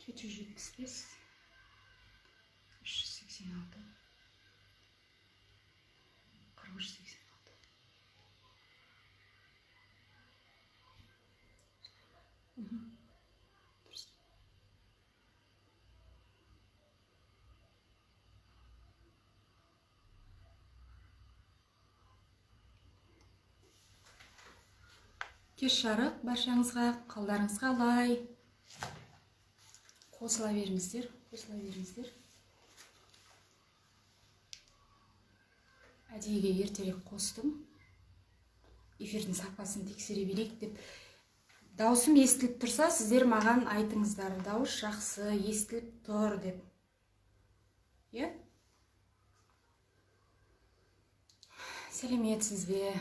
775, 386, 4386. Кеш жарық баршаңызға, қалдарыңыз қалай? Қосыла беріңіздер, қосыла беріңіздер. Әдейіге ертерек қостым. Эфирдің сапасын тексере берейік деп. Даусым естіліп тұрса, сіздер маған айтыңыздар. Дауыс жақсы, естіліп тұр деп. Е? Сәлеметсіз бе?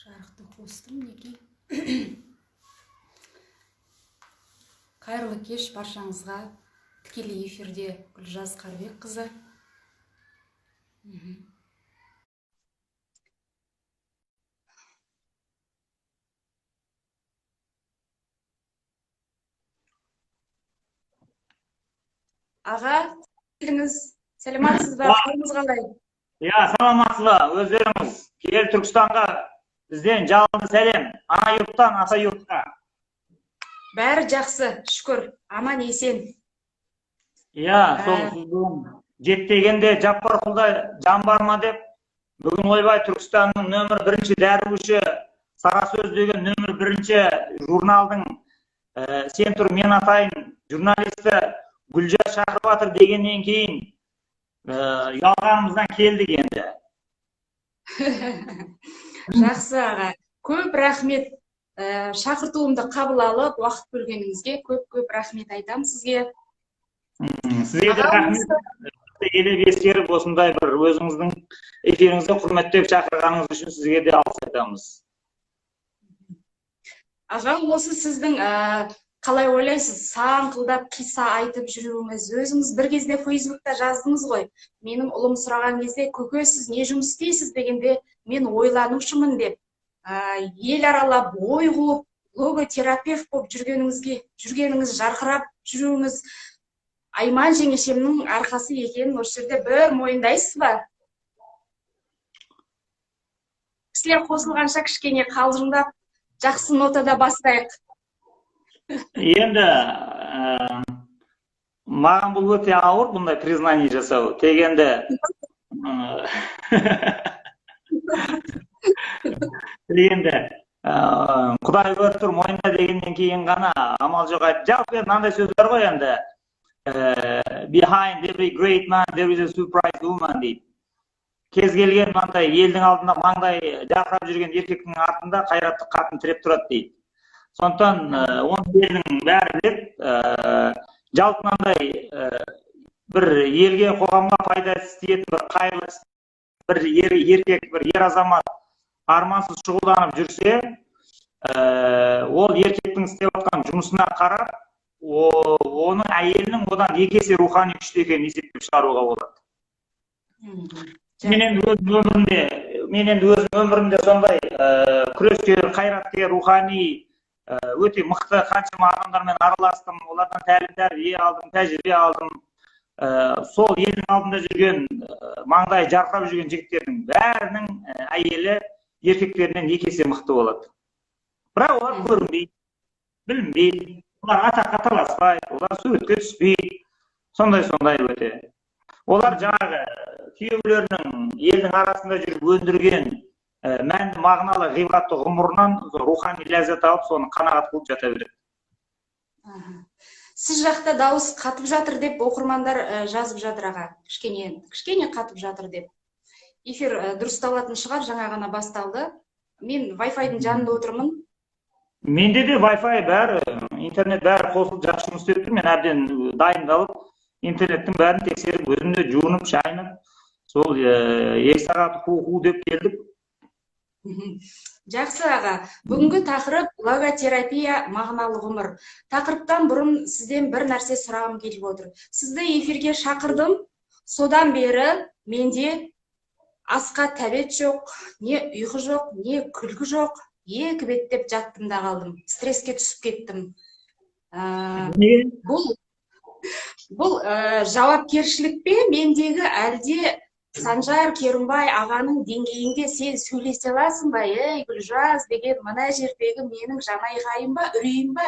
Жарықты қостым, неге? Қайырлы кеш баршаңызға. Тікелей эфирде Гүлжаз Қарбекқызы. Аға, сәлематсыз ба? Қалыңыз қалай? Саламатсыз ба? Өздеріңіз Киелі Түркістанға бізден жалынды сәлем. Ана юрттан аса юртқа. Бәрі жақсы, шүкір. Аман есен. Сол жетпегенде жаппар құлда жан бар ма деп, бүгін ойбай Түркістанның нөмір бірінші дәрігуші, Сара сөз деген нөмір бірінші журналдың сен тұр мен атайын журналисті Гүлжаз шақырып жатыр дегеннен кейін ұялғанымыздан келдік енді. Жақсы аға. Көп рахмет. Шақыртуымды қабыл алып, уақыт бөлгеніңізге көп рахмет айтам сізге. Сізге де рахмет. Елеп ескеріп осындай бір өзіңіздің эфиріңізді құрметтеп шақырғаныңыз үшін сізге де алғыс айтамыз. Аға, осы сіздің қалай ойлайсыз, саңқылдап қиса айтып жүруіңіз, өзіңіз бір кезде Фейсбукта жаздыңыз ғой. Менің ұлым сұраған кезде, көке сіз не жұмыс істейсіз дегенде, мен ойланушымын деп. Ел аралап, ой қуып, логотерапевт болып жүргеніңіз, жарқырап жүруіңіз Айман жеңешемнің арқасы екенін осы жерде бір мойындайсыз ба? Кісілер қосылғанша кішкене қалжыңдап, жақсы нотада бастайық. Енді маған бұл өте ауыр, бұндай признание жасау. Тегенде Құдай көріп тұр мойында дегеннен кейін ғана амал жоқ айтып. Жалпы мынандай сөз бар ғой енді. Behind every great man there is a surprise woman дейді. Кез келген мынандай елдің алдында маңдай жарқырап жүрген еркектің артында қайратты қатын тіреп тұрады дейді. Сондықтан оның елдің бәрі деп, жалпы мынандай бір елге, қоғамға пайда істейтін бір қайырлы бір еркек, бір ер азамат армансыз шұғылданып жүрсе, ол еркектің істеп жатқан жұмысына қарап, оның әйелінің одан екі есе рухани күшті екенін есептеп шығаруға болады. Мен енді өз өмірімде сондай күрескер, қайраткер, рухани өте мықты қаншама адамдармен араластым, олардан тәрбие алдым, тәжірибе алдым. Сол елдің алдында жүрген, маңдай жарқырап жүрген жігіттердің бәрінің әйелі еркектерінен екі есе мықты болады. Бірақ олар көрінбейді, білінбейді. Олар атаққа таласпайды, олар суретке түспейді, сондай өте. Олар жаңағы күйеулерінің елдің арасында жүріп өндірген мәнді мағыналы ғибратты ғұмырынан рухани ләззат алып, соны қанағат қылып жата береді. Сіз жақта дауыс қатып жатыр деп оқырмандар жазып жатыр аға. Кішкене қатып жатыр деп. Эфир дұрысталатын шығар, жаңа ғана басталды. Мен Wi-Fi-дың жанында отырмын. Менде де Wi-Fi бәрі, интернет бәрі қосылып жақсы жұмыс істеп тұр. Мен әбден дайындалып, интернеттің бәрін тексеріп, өзімде жуынып, шайынып, сол 2 сағат қу деп келдік. Жақсы аға. Бүгінгі тақырып логотерапия мағыналы ғұмыр. Тақырыптан бұрын сізден бір нәрсе сұрағым келіп отыр. Сізді эфирге шақырдым, содан бері менде асқа тәбет жоқ, не ұйқы жоқ, не күлкі жоқ. Екі беттеп жаттым да қалдым. Стресске түсіп кеттім. Бұл жауапкершілік пе мендегі, әлде Санжар Керімбай ағаның деңгейінде сен сөйлесе аласың ба, ей Гүлжаз деген мына жердегі менің жанайқайым ба, үрейім ба?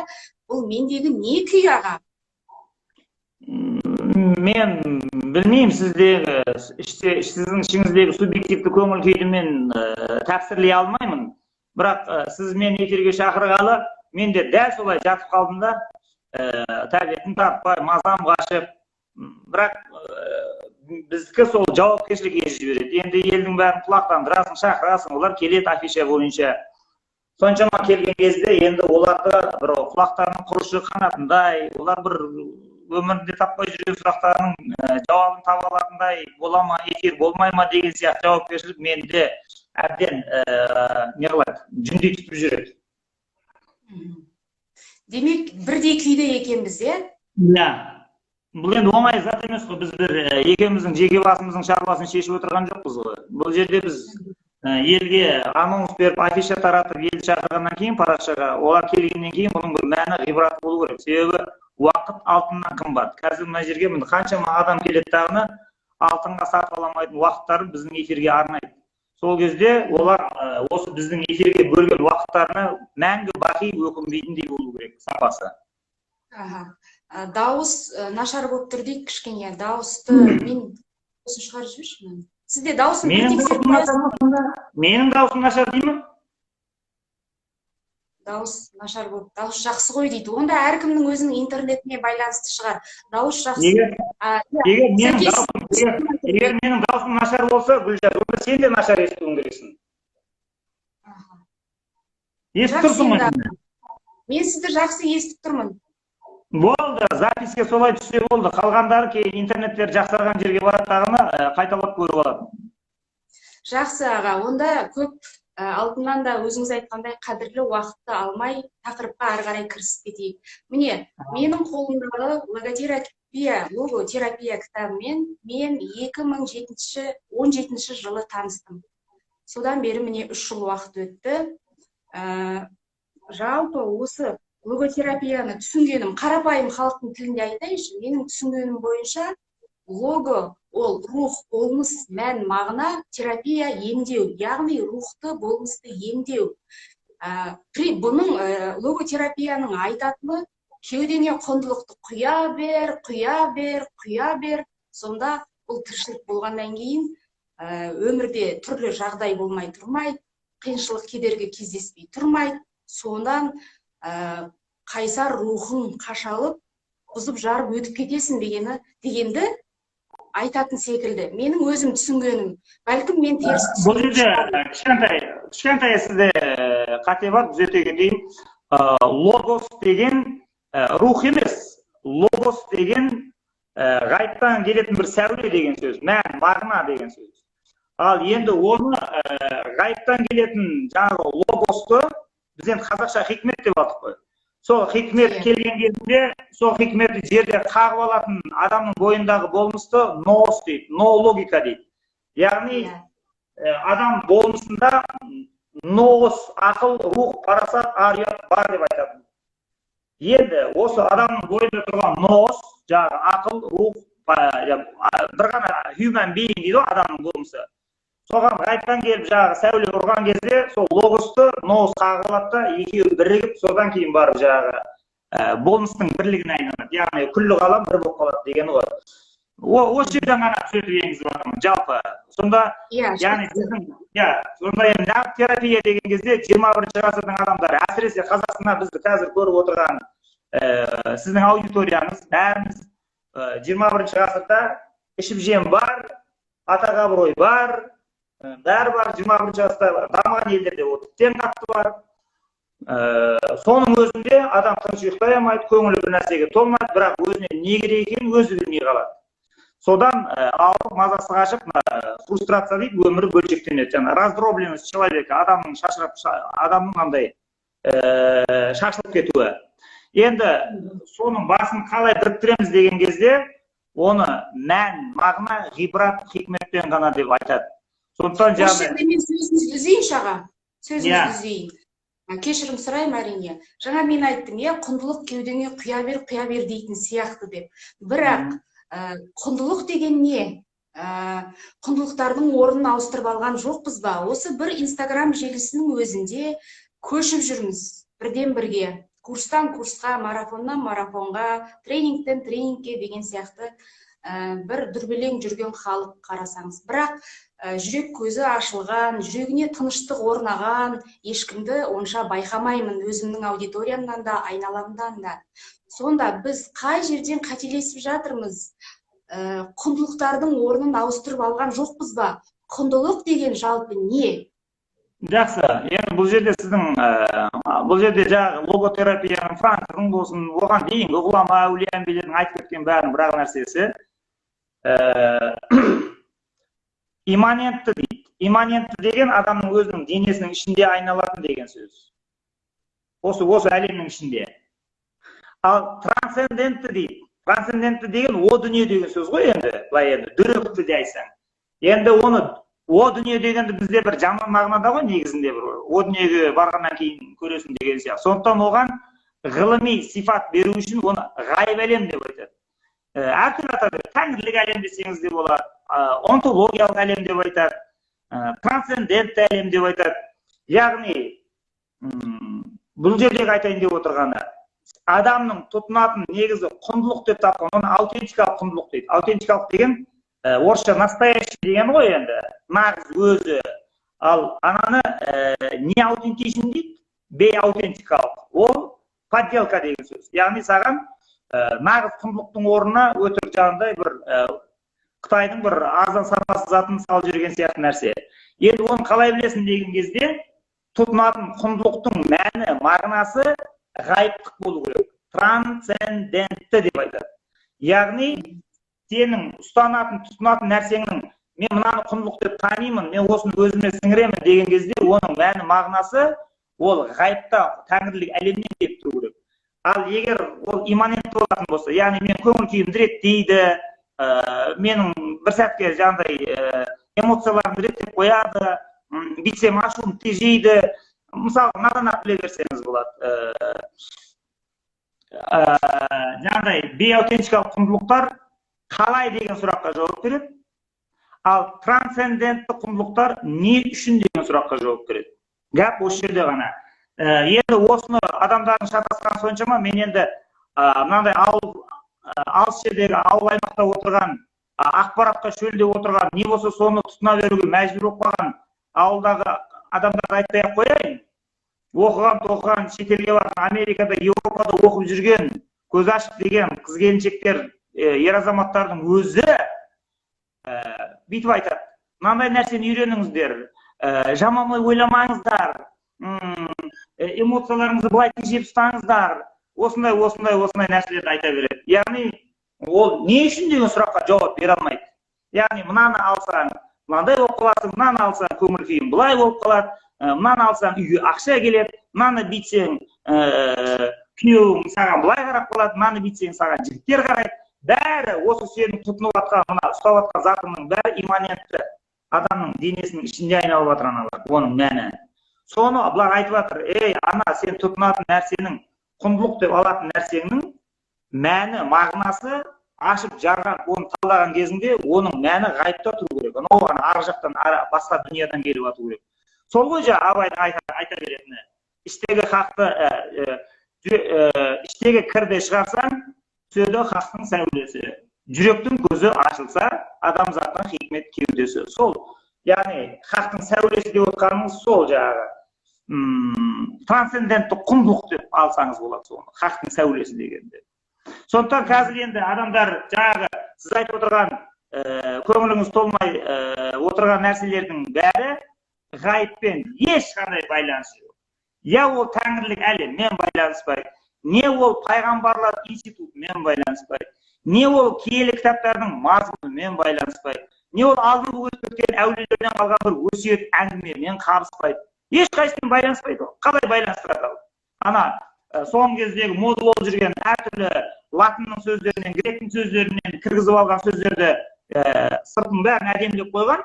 Бұл мендегі не күй аға? Мен білмеймін, сіздің ішіңіздегі субъективті көңіл күйді мен тәпсірлей алмаймын. Бірақ сіз мен эфирге шақырғалы, мен де дәл солай жатып қалдым да, тәбетін таппай, мазам қашып. Бірақ біздікі сол жауапкершілік езіп жібереді. Енді елдің бәрін құлақтандырасың, шақырасың, олар келеді афиша бойынша. Соншама келген кезде енді оларды бір құлақтарының құрышы қанатындай, олар бір өмірінде таппай жүрген сұрақтарының жауабын таба алатындай, бола ма, эфир болмай ма деген сияқты жауапкершілік менде әбден жүндей тұтып жүреді. Демек, бірдей күйде екенбіз, е? Иә. Бұл енді оңай зат емес қой, біз екеуміздің жеке басымыздың шаруасын шешіп отырған жоқпыз ғой. Бұл жерде біз елге анонс беріп, афиша таратып, елді шақырғаннан кейін парақшаға, олар келгеннен кейін бұның бір мәні, ғибраты болу керек. Себебі уақыт алтыннан қымбат. Қазір мына жерге қаншама адам келеді дағыны, алтынға сатып аламайтын уақыттарын біздің эфирге арнайды. Сол кезде олар осы біздің эфирге бөлген уақыттарына мәңгі бақи өкінбейтіндей болу керек сапасы. Дауыс нашар болып тұр дейді кішкене. Дауысты мен дауысын шығарып жіберші. Сізде дауысын бір тексеріп қоясыз? Менің дауысым нашар деймін? Дауыс нашар болып, дауыс жақсы ғой дейді. Онда әркімнің өзінің интернетіне байланысты шығар. Дауыс жақсы. Егер менің дауысым нашар болса, Гүлжаз, онда сен де нашар естуің керексің. Естіп тұрсың ба? Мен сізді жақсы естіп тұрмын. Болды, записке солай түссе болды. Қалғандары кейін интернеттер жақсарған жерге бараттағыны қайталап көріп алады. Жақсы аға, онда көп алдынан да өзіңіз айтқандай қадірлі уақытты алмай, тақырыпқа ары қарай кірісіп кетейік. Міне, менің қолымдағы логотерапия кітабымен мен 2017 жылы таныстым. Содан бері міне 3 жыл уақыт өтті. Жалпы осы логотерапияны түсінгенім, қарапайым халықтың тілінде айтайыншы, менің түсінгенім бойынша лого ол рух, болмыс, мән, мағына, терапия емдеу, яғни рухты, болмысты емдеу. Бұның логотерапияның айтатыны кеудеңе құндылықты құя бер, сонда бұл тіршілік болғаннан кейін өмірде түрлі жағдай болмай тұрмайды, қиыншылық кедергі кездеспей тұрмайды, сондан қайсар рухың қашалып, бұзып жарып өтіп кетесің дегенді айтатын секілді. Менің өзім түсінгенім, бәлкім мен теріс түсінгенім. Бұл жерде кішкентай сізде қате бар, түзете кетейін. Логос деген рух емес, логос деген ғайыптан келетін бір сәуле деген сөз, мән, мағына деген сөз. Ал енді оны ғайыптан келетін жаңағы логосты біз енді қазақша хикмет деп алдық қой. Сол хикмет келген кезінде, сол хикметті жерде қағып алатын адамның бойындағы болмысты ноос дейді, ноологика дейді. Яғни адам болмысында ноос, ақыл, рух, парасат, ар-ұят бар деп айтады. Енді осы адамның бойында тұрған ноос, жаңағы ақыл, рух, бір ғана human being дейді адамның болмысы. Соған ғайыптан келіп жаңағы сәуле ұрған кезде сол логосты ноос қағылады да екеуі бірігіп, содан кейін барып жаңағы болмыстың бірлігіне айналады. Яғни күллі ғалам бір болып қалады дегені ғой. Осы жерден ғана түсетіп енгізіп жатырмын. Жалпы сонда яғни сонда енді терапия деген кезде 21 ғасырдың адамдары, әсіресе Қазақстанда бізді қазір көріп отырған сіздің аудиторияңыз, бәріміз 21 ғасырда ішіп жем бар, атақ абырой бар, бәрі бар, 21 ғасырда дамыған елдерде тіптен қатты бар. Соның өзінде адам тыныш ұйықтай алмайды, көңілі бір нәрсеге толмайды, бірақ өзіне не керек екенін өзі білмей қалады. Содан ауырып, мазасы қашып, фрустрация дейді, өмірі бөлшектенеді. Жаңа раздробленность человека, адамның андай шашылып кетуі. Енді соның басын қалай біріктіреміз деген кезде, оны мән, мағына, ғибрат, хикметпен ғана деп айтады. Сондықтан осы жерде мен сөзіңізді үзейінші аға, сөзіңізді үзейін. Кешірім сұраймын әрине. Жаңа мен айттым, құндылық кеудеңе құя бер дейтін сияқты деп. Бірақ құндылық деген не? Құндылықтардың орнын ауыстырып алған жоқпыз ба? Осы бір Инстаграм желісінің өзінде көшіп жүрміз бірден бірге. Курстан курсқа, марафоннан марафонға, тренингтен тренингке деген сияқты бір дүрбелең жүрген халық қарасаңыз. Бірақ жүрек көзі ашылған, жүрегіне тыныштық орнаған ешкімді онша байқамаймын өзімнің аудиториямнан да, айналамдан да. Сонда біз қай жерден қателесіп жатырмыз? Құндылықтардың орнын ауыстырып алған жоқпыз ба? Құндылық деген жалпы не? Жақсы, енді бұл жерде сіздің, бұл жерде жаңағы логотерапияның Франклин болсын, оған дейінгі ғұлама әулие әмбиелердің айтып кеткен бәрінің бір нәрсесі имманентті дейді. Имманентті деген адамның өзінің денесінің ішінде айналатын деген сөз. Осы әлемнің ішінде. Ал трансцендентті дейді. Трансцендентті деген о дүние деген сөз ғой енді, былай енді дөрекі де айтсаң. Енді оны о дүние дегенді бізде бір жаман мағынада ғой негізінде бір о дүниеге барғаннан кейін көресің деген сияқты. Сондықтан оған ғылыми сипат беру үшін оны ғайып әлем деп айтады. Әртүрлі атады, тәңірлік әлем десеңіз де болады, онтологиялық әлем деп айтады, трансцендентті әлем деп айтады. Яғни бұл жердегі айтайын деп отырғаны адамның тұтынатын негізі құндылық деп тапқан, оны аутентикалық құндылық дейді. Аутентикалық деген орысша настоящий деген ғой енді, нағыз өзі. Ал ананы не аутентичный дейді, бейаутентикалық. Ол подделка деген сөз. Яғни саған нағыз құндылықтың орнына өтірік жаңағыдай бір Қытайдың бір арзан сапасыз затын салып жүрген сияқты нәрсе. Енді оны қалай білесің деген кезде тұтынатын құндылықтың мәні, мағынасы ғайыптық болу керек. Трансцендентті деп айтады. Яғни сенің тұтынатын нәрсеңнің мен мынаны құндылық деп танимын, мен осыны өзіме сіңіремін деген кезде оның мәні, мағынасы ол ғайыпта, тәңірлік әлемнен келіп тұру керек. Ал егер ол имманентті болатын болса, яғни мен көңіл күйімді реттейді, менің бір сәтке жаңағыдай эмоцияларымды реттеп қояды, бүйтсем ашуым тежейді. Мысалы, мынадан біле берсеңіз болады. Жаңағыдай бейаутентикалық құндылықтар қалай деген сұраққа жауап береді, ал трансцендентті құндылықтар не үшін деген сұраққа жауап береді. Гәп осы жерде ғана. Енді осыны адамдардың шатасқан соншама, мен енді мынандай алыс жердегі ауыл аймақта отырған, ақпаратқа шөлдеп отырған, не болса соны тұтына беруге мәжбүр болып қалған ауылдағы адамдарды айтпай ақ қояйын. Оқыған, шетелге барған, Америкада, Еуропада оқып жүрген, көз ашық деген қыз келіншектер, ер азаматтардың өзі бүйтіп айтады. Мынандай нәрсені үйреніңіздер, жаманлай ойламаңыздар, эмоцияларыңызды былай тежеп ұстаңыздар, осындай нәрселерді айта береді. Яғни, ол не үшін деген сұраққа жауап бере алмайды. Яғни, мынаны алсаң, мынандай болып қаласың, мынаны алсаң, көңіл күйің былай болып қалады, мынаны алсаң, үйге ақша келеді, мынаны бүйтсең, күйеуің саған былай қарап қалады, мынаны бүйтсең, саған жігіттер қарайды. Бәрі осы сенің тұтынып жатқан, мына ұстап жатқан затының бәрі имманентті. Адамның денесінің ішінде айналып жатыр аналар, оның мәні. Соны бұлар айтып жатыр, ана сен тұтынатын нәрсенің, құндылық деп алатын нәрсенің мәні, мағынасы ашып жарған, оны талдаған кезінде оның мәні ғайыпта тұру керек. Оған ар жақтан, басқа дүниядан келіп жату керек. Сол ғой Абайдың айта беретіні. Іштегі кірді шығарсаң, сөйлі хақтың сәулесі. Жүректің көзі ашылса, адамзаттың хикмет кеудесі. Сол, яғни хақтың сәулесі деп отқаныңыз сол жаңағы. Трансцендентті құндылық деп алсаңыз болады соны, хақтың сәулесі дегенде. Сондықтан қазір енді адамдар жаңағы сіз айтып отырған көңіліңіз толмай отырған нәрселердің бәрі ғайыппен ешқандай байланысы жоқ. Я ол тәңірлік әлеммен байланыспайды, не ол пайғамбарлар институтымен байланыспайды, не ол киелі кітаптардың мазмұнымен байланыспайды, не ол алдыңғы өтіп кеткен әулиелерден қалған бір өсиет әңгімемен қабыспайды. Ешқайсымен байланыспайды. Қалай байланыстырады? Ана соңғы кездегі мода болып жүрген әртүрлі латынның сөздерінен, гректің сөздерінен кіргізіп алған сөздерді сыртын бәрін әдемілеп қойған,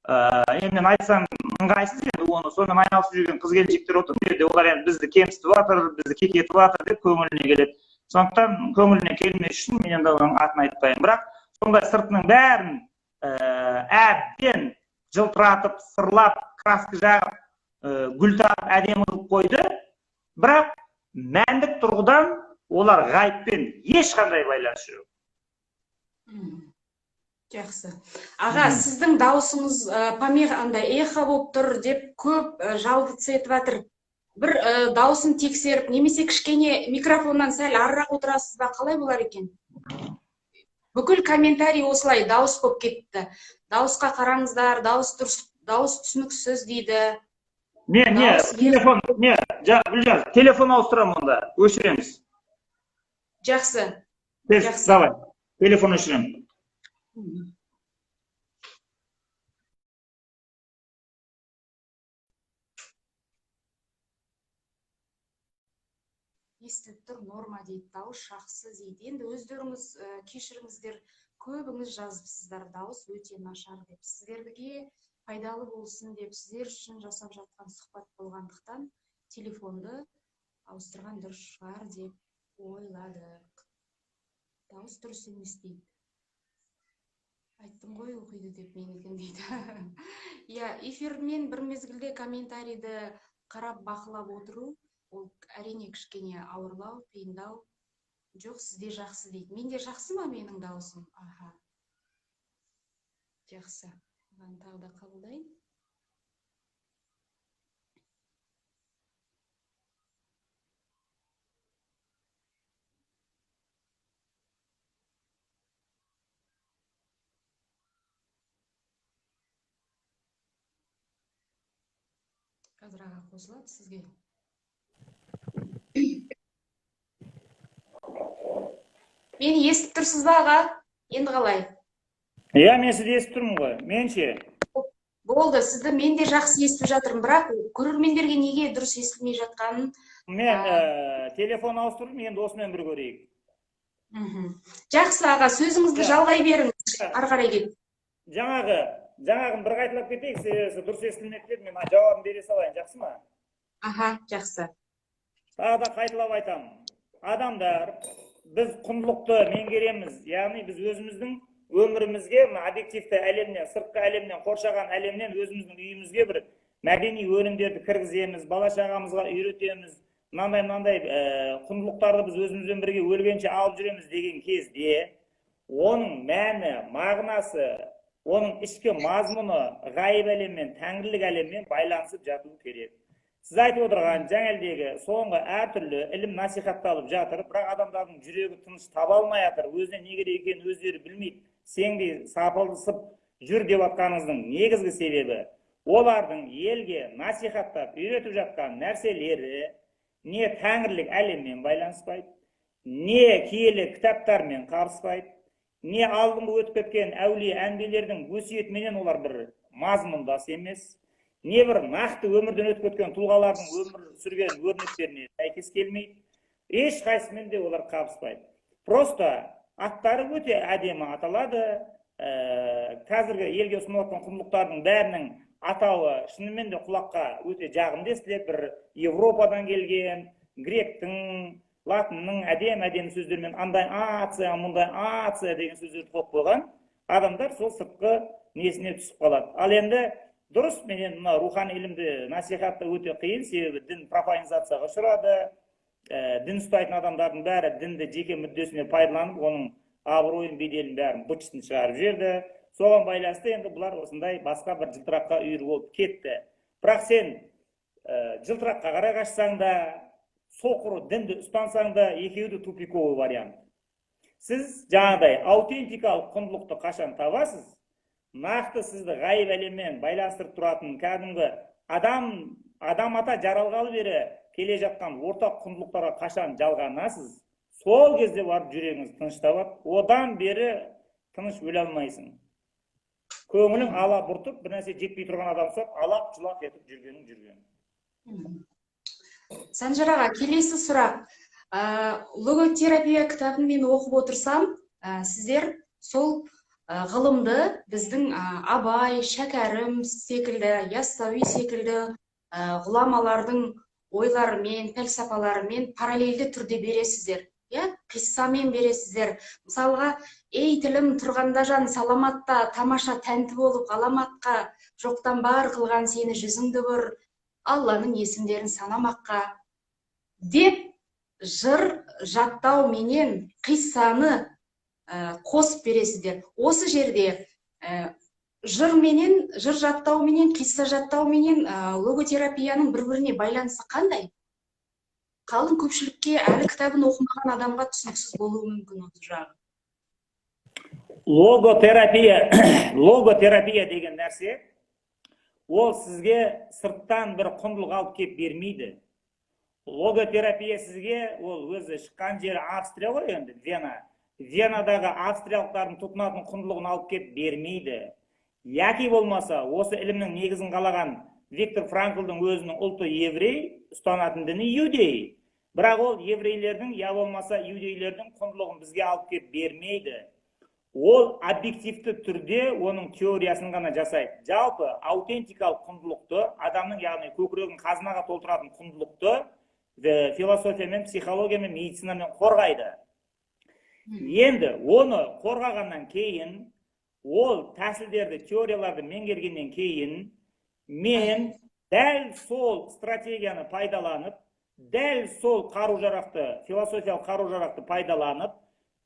Енді мен айтсам ыңғайсыз енді оны сонымен айналысып жүрген қыз келіншектер отыр бұл жерде, олар енді бізді кемсітіп жатыр, бізді кекетіп жатыр деп көңіліне келеді. Сондықтан көңіліне келмес үшін мен енді оның атын айтпаймын. Бірақ сондай сыртының бәрін әбден жылтыратып, сырлап, краска жағып, гүл тағып әдемі қылып қойды. Бірақ мәндік тұрғыдан олар ғайыппен ешқандай байланысы жоқ. Жақсы. Аға, сіздің даусыңыз андай эхо болып тұр деп көп жалғыз етіп жатыр. Бір даусын тексеріп, немесе кішкене микрофоннан сәл арырақ отырасыз ба, қалай болар екен? Бүкіл комментарий осылай дауыс болып кетті. Дауысқа қараңыздар, дауыс түсініксіз дейді. Телефон ауыстырамын онда, өшіреміз. Жақсы. Давай, телефон өшіремін. Естіліп тұр, норма дейді, дауыс жақсы дейді. Енді өздеріңіз кешіріңіздер, көбіңіз жазыпсыздар, дауыс өте нашар деп. Сіздерге пайдалы болсын деп, сіздер үшін жасап жатқан сұхбат болғандықтан телефонды ауыстырған дұрыс шығар деп ойладық. Дауыс дұрыс емес дейді. Айттым ғой, оқиды деп менікен дейді. Иә, эфирмен бір мезгілде комментарийді қарап бақылап отыру, ол әрине кішкене ауырлау, қиындау. Жоқ, сізде жақсы дейді. Менде жақсы ма менің дауысым? Аха. Жақсы. Оған тағы да қабылдайын. Қазір аға қосылады сізге. Мені естіп тұрсыз ба аға? Енді қалай? Иә, мен сізді естіп тұрмын ғой. Менше. Болды, сізді мен де жақсы естіп жатырмын, бірақ көрермендерге неге дұрыс естілмей жатқанын. Мен телефон ауыстырдым, енді осымен бір көрейік. Жақсы аға, сөзіңізді жалғай беріңіз, ары қарай кет. Жаңағын бір қайталап кетейік, дұрыс естілмеді деп, мен жауабын бере салайын, жақсы ма? Аха, жақсы. Тағы да қайталап айтамын. Адамдар, біз құндылықты меңгереміз, яғни біз өзіміздің өмірімізге, объективті әлемнен, сыртқы әлемнен, қоршаған әлемнен өзіміздің үйімізге бір мәдени өнімдерді кіргіземіз, бала шағамызға үйретеміз, мынандай құндылықтарды біз өзімізбен бірге өлгенше алып жүреміз деген кезде, оның мәні, мағынасы, оның ішкі мазмұны ғайып әлеммен, тәңірлік әлеммен байланысып жатуы керек. Сіз айтып отырған жаңелдегі соңғы әртүрлі ілім насихатталып жатыр, бірақ адамдардың жүрегі тыныш таба алмай жатыр, өзіне не керек екенін өздері білмейді, сеңдей сапылдысып жүр деп жатқаныңыздың негізгі себебі, олардың елге насихаттап үйретіп жатқан нәрселері не тәңірлік әлеммен байланыспайды, не киелі кітаптармен қабыспайды, не алдыңғы өтіп кеткен әулие әнбиелердің өсиетіменен олар бір мазмұндас емес, не бір нақты өмірден өтіп кеткен тұлғалардың өмір сүрген өрнектеріне сәйкес келмейді, ешқайсымен де олар қабыспайды. Просто аттары өте әдемі аталады, қазіргі елге ұсынылып жатқан құндылықтардың бәрінің атауы шынымен де құлаққа өте жағымды естіледі, бір Европадан келген, гректің, латынның әдем сөздермен андай ация, мұндай ация деген сөздерді қойып қойған адамдар сол сыртқы несіне түсіп қалады. Ал енді дұрыс, менен рухани ілімді насихатта өте қиын, себебі дін профанизацияға ұшырады, дін ұстайтын адамдардың бәрі дінді жеке мүддесіне пайдаланып, оның абыройын, беделін бәрін быт-шытын шығарып жіберді. Соған байланысты енді бұлар осындай басқа бір жылтыраққа үйір болып кетті. Бірақ сен жылтыраққа қарай қашсаң да, соқыры дінді ұстансаң да, екеуі де тупиковый вариант. Сіз жаңағыдай аутентикалық құндылықты қашан табасыз, нақты сізді ғайып әлеммен байланыстырып тұратын кәдімгі адам ата жаралғалы бері келе жатқан ортақ құндылықтарға қашан жалғанасыз, сол кезде барып жүрегіңіз тыныш табады, одан бері тыныш өле алмайсың. Көңілің ала бұртып, бір нәрсе жетпей тұрған адам ұқсап, алақ жұлақ етіп жүрген. Санжар аға, келесі сұрақ. Логотерапия кітабын мен оқып отырсам, сіздер сол ғылымды біздің Абай, Шәкәрім секілді, Яссауи секілді ғұламалардың ойларымен, пәлсапаларымен параллельді түрде бересіздер. Қиссамен бересіздер. Мысалға, ей тілім тұрғанда жан саламатта, тамаша тәнті болып ғаламатқа, жоқтан бар қылған сені жүзіңді көр, Алланың есімдерін санамаққа деп жыр жаттау менен қиссаны қосып бересіздер. Осы жерде жыр жаттау менен, қисса жаттау менен логотерапияның бір-біріне байланысы қандай? Қалың көпшілікке әлі кітабын оқымаған адамға түсініксіз болуы мүмкін осы жағы. Логотерапия деген нәрсе, ол сізге сырттан бір құндылық алып кеп бермейді. Логотерапия сізге, ол өзі шыққан жері Австрия ғой енді, Венадағы австриялықтардың тұтынатын құндылығын алып кеп бермейді. Яки болмаса, осы ілімнің негізін қалаған Виктор Франклдың өзінің ұлты еврей, ұстанатын діні иудей. Бірақ ол еврейлердің, я болмаса иудейлердің құндылығын бізге алып кеп бермейді. Ол объективті түрде оның теориясын ғана жасайды. Жалпы аутентикалық құндылықты, адамның, яғни көкірегін қазынаға толтыратын құндылықты философиямен, психологиямен, медицинамен қорғайды. Енді оны қорғағаннан кейін, ол тәсілдерді, теорияларды меңгергеннен кейін, мен дәл сол стратегияны пайдаланып, дәл сол қару-жарақты, философиялық қару-жарақты пайдаланып,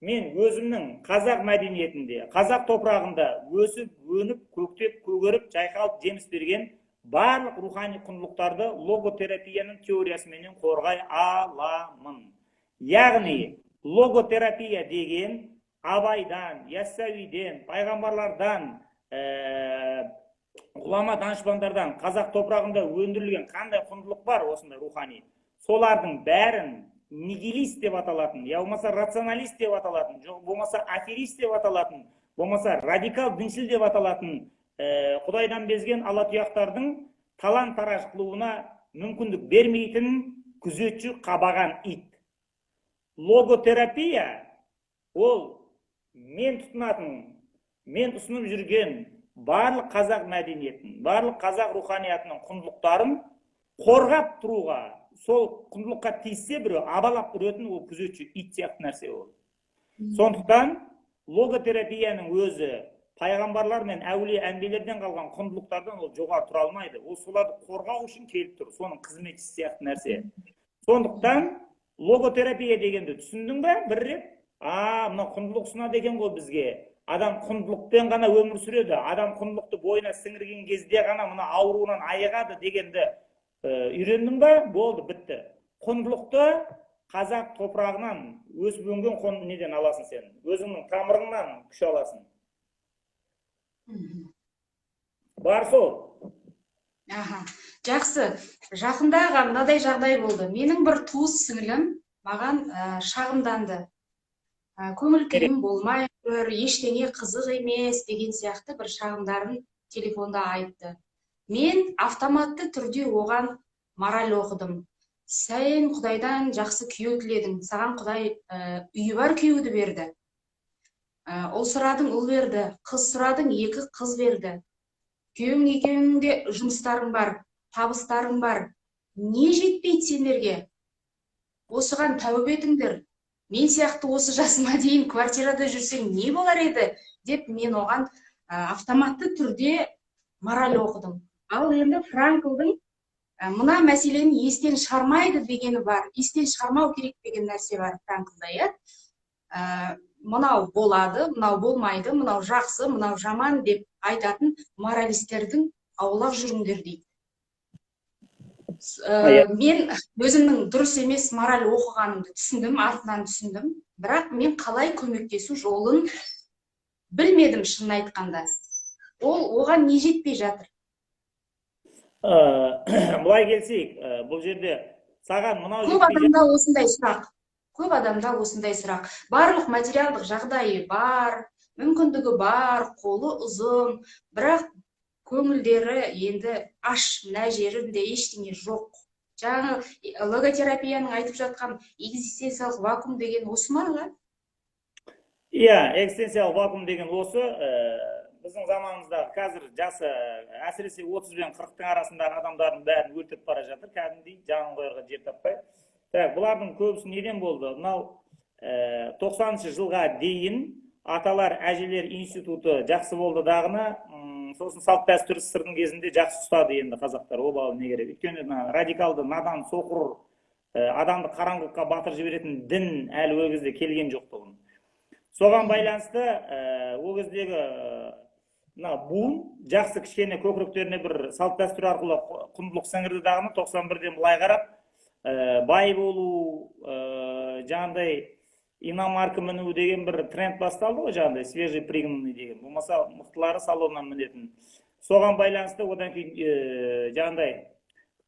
мен өзімнің қазақ мәдениетінде, қазақ топырағында өсіп, өніп, көктеп, көгеріп, жайқалып, жеміс берген барлық рухани құндылықтарды логотерапияның теориясымен қорғай аламын. Яғни, логотерапия деген Абайдан, Яссауиден, пайғамбарлардан, ғұлама данышпандардан қазақ топырағында өндірілген қандай құндылық бар осындай рухани, солардың бәрін нигилист деп аталатын, я болмаса рационалист деп аталатын, болмаса аферист деп аталатын, болмаса радикал діншіл деп аталатын Құдайдан безген алатұяқтардың талан-тараж қылуына мүмкіндік бермейтін күзетші қабаған ит. Логотерапия ол мен тұтынатын, мен ұсынып жүрген барлық қазақ мәдениетін, барлық қазақ руханиятының құндылықтарын қорғап тұруға, сол құндылыққа тиіссе біреу абалап үретін ол күзетші ит сияқты нәрсе ол. Сондықтан логотерапияның өзі пайғамбарлар мен әулие әнбиелерден қалған құндылықтардан ол жоғары тұра алмайды. Ол соларды қорғау үшін келіп тұр, соның қызметшісі сияқты нәрсе. Сондықтан логотерапия дегенді түсіндің бе бір рет? Мына құндылық ұсынады екен ғой бізге. Адам құндылықпен ғана өмір сүреді, адам құндылықты бойына сіңірген кезде ғана мына ауруынан айығады дегенді үйрендің бе? Болды, бітті. Құндылықты қазақ топырағынан өсіп өнген неден аласың сен? Өзіңнің тамырыңнан күш аласың. Бар сол. Жақсы. Жақында мынадай жағдай болды. Менің бір туыс сіңілім маған шағымданды. Көңіл күйім болмай жүр, ештеңе қызық емес деген сияқты бір шағымдарын телефонда айтты. Мен автоматты түрде оған мораль оқыдым. Сен Құдайдан жақсы күйеу тіледің, саған Құдай үйі бар күйеуді берді. Ұл сұрадың, ұл берді, қыз сұрадың, 2 қыз берді. Күйеуің екеуіңде жұмыстарың бар, табыстарың бар. Не жетпейді сендерге? Осыған тәубе етіңдер. Мен сияқты осы жасыма дейін квартирада жүрсең не болар еді? Деп мен оған автоматты түрде мораль оқыдым. Ал енді Франклдың мына мәселені естен шығармайды дегені бар. Естен шығармау керек деген нәрсе бар Франклда, мынау болады, мынау болмайды, мынау жақсы, мынау жаман деп айтатын моралистердің аулақ жүріңдер дейді. Мен өзімнің дұрыс емес мораль оқығанымды түсіндім, артынан түсіндім. Бірақ мен қалай көмектесу жолын білмедім шынын айтқанда. Оған не жетпей жатыр? Бұлай келсейік, бұл жерде саған мынау көп адамда осындай сұрақ. Көп адамда осындай сұрақ. Барлық материалдық жағдайы бар, мүмкіндігі бар, қолы ұзын, бірақ көңілдері енді аш, мына жерінде ештеңе жоқ. Жаңа логотерапияның айтып жатқан экзистенциялық вакуум деген осы ма? Иә, экзистенциялық вакуум деген осы, біздің заманымызда қазір жасы әсіресе 30 бен 40-тың арасындағы адамдардың бәрін өлтіріп бара жатыр, кәдімгідей жанын қоярға жер таппай. Так, бұлардың көбісі неден болды? Мынау 90-шы жылға дейін аталар әжелер институты жақсы болды дағына, сосын салт дәстүр сырдың кезінде жақсы ұстады енді қазақтар, обалы не керек. Өйткені радикалды, надан, соқыр, адамды қараңғылыққа батырып жіберетін дін әлі ол кезде келген жоқ тұғын. Соған байланысты ол кездегі буын жақсы кішкене көкіректеріне бір салт дәстүр арқылы құндылық сіңірді дағыны 91-ден былай қарап бай болу, жаңағыдай иномарка міну деген бір тренд басталды ғой, жаңағыдай свежий пригнанный деген. Болмаса мықтылары салоннан мінетін. Соған байланысты одан кейін жаңағыдай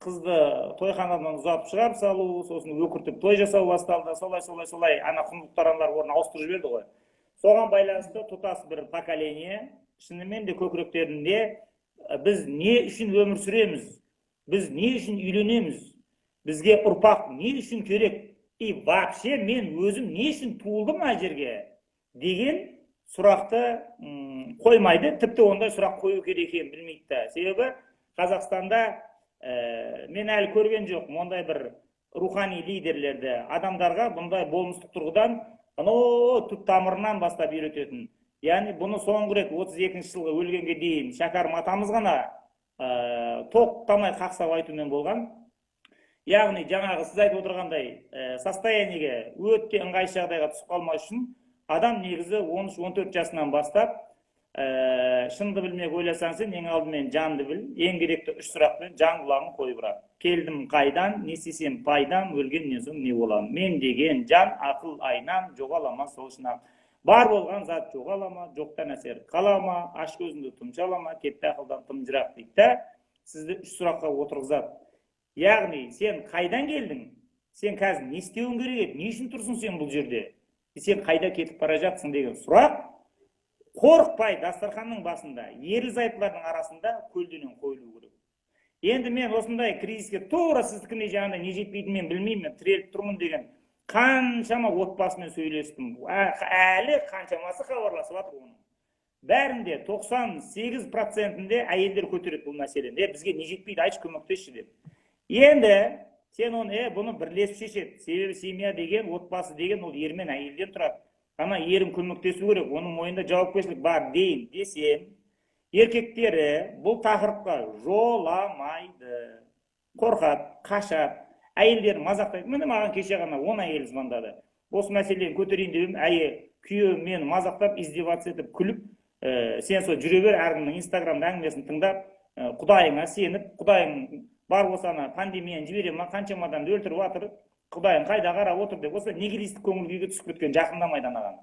қызды тойханадан ұзатып шығарып салу, сосын өкіртіп той жасау басталды. Солай ана құндылықтар орнын ауыстырып жіберді ғой. Соған байланысты тұтас бір поколение, шынымен де көкіректерінде біз не үшін өмір сүреміз, біз не үшін үйленеміз, бізге ұрпақ не үшін керек, и вообще мен өзім не үшін туылдым мына жерге деген сұрақты қоймайды. Тіпті ондай сұрақ қою керек екенін білмейді. Себебі Қазақстанда мен әлі көрген жоқ ондай бір рухани лидерлерді, адамдарға бұндай болмыстық тұрғыдан түп тамырынан бастап үйрететін. Яғни бұны соңғы рет 32-ші жылғы өлгенге дейін Шәкәрім атамыз ғана тоқтамай қақсап айтумен болған. Яғни жаңағы сіз айтып отырғандай состояниеге өте ыңғайсыз жағдайға түсіп қалмау үшін адам негізі 13-14 жасынан бастап шынды білмек ойласаң сен ең алдымен жанды біл, ең керекті 3 сұрақпен жан құлағын қойып бара. Келдім қайдан, не істесем пайдам, өлгеннен соң не боламын? Мен деген жан ақыл айнам, жоғалама сол шынақ. Бар болған зат жоғалама, жоқтан әсер қалама, аш көзіңді тұмшалама, кетті ақылдан тым жырақ дейді. Сізді 3 сұраққа отырғызады. Яғни сен қайдан келдің? Сен қазір не істеуің керек еді? Не үшін тұрсың сен бұл жерде? Сен қайда кетіп бара жатсың деген сұрақ қорықпай дастарханның басында, ерлі-зайыптылардың арасында көлденең қойылу керек. Енді мен осындай кризиске тура сіздікіне жаңағыдай не жетпейтінін мен білмеймін, тіреліп тұрмын деген қаншама отбасымен сөйлестім. Әлі қаншамасы хабарласып жатыр оның. Бәрінде 98%-інде әйелдер көтереді бұл мәселені. Бізге не жетпейді, айтшы көмектесші деп. Енді сен оны бұны бірлесіп шешеді. Себебі семья деген, отбасы деген ол ер мен әйелден тұрады. Ана ерім көмектесу керек, оның мойнында жауапкершілік бар дейін десем, еркектері бұл тақырыпқа жоламайды, қорқады, қашады, әйелдерін мазақтайды. Міне маған кеше ғана 10 әйел звондады. Осы мәселені көтерейін деп күйеуім мені мазақтап, издеваться етіп, күліп, сен сол жүре бер, әркімнің инстаграмда әңгімесін тыңдап, құдайыңа сеніп, құдайың бар болсана пандемияны жібере ма, қаншамадан өлтіріп жатыр, құдайың қайда қарап отыр деп, осы нигилистік көңіл күйге түсіп кеткен, жақындамайды анаған.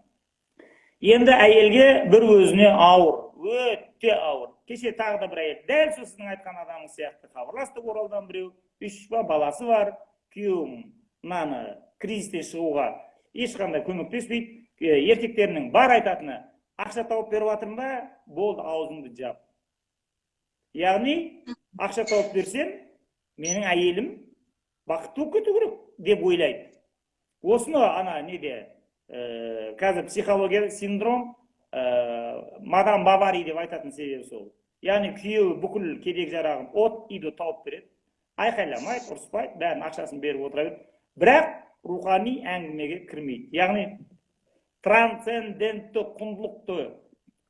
Енді әйелге бір өзіне ауыр, өте ауыр. Кеше тағы да бір әйел, дәл сол сіздің айтқан адамың сияқты хабарласты, Оралдан біреу, 3 баласы бар, күйеуім мынаны кризистен шығуға ешқандай көмектеспейді, еркектерінің бар айтатыны, ақша тауып беріп жатырмын ба, болды, аузыңды жап. Яғни ақша тауып берсем, менің әйелім бақытты болып кету керек деп ойлайды. Осыны ана неде қазір психология синдром мадам Бавари деп айтатын себебі сол. Яғни күйеуі бүкіл керек жарағын от үйді тауып береді. Айқайламайды, ұрыспайды, бәрін ақшасын беріп отыра береді. Бірақ рухани әңгімеге кірмейді. Яғни трансцендентті құндылықты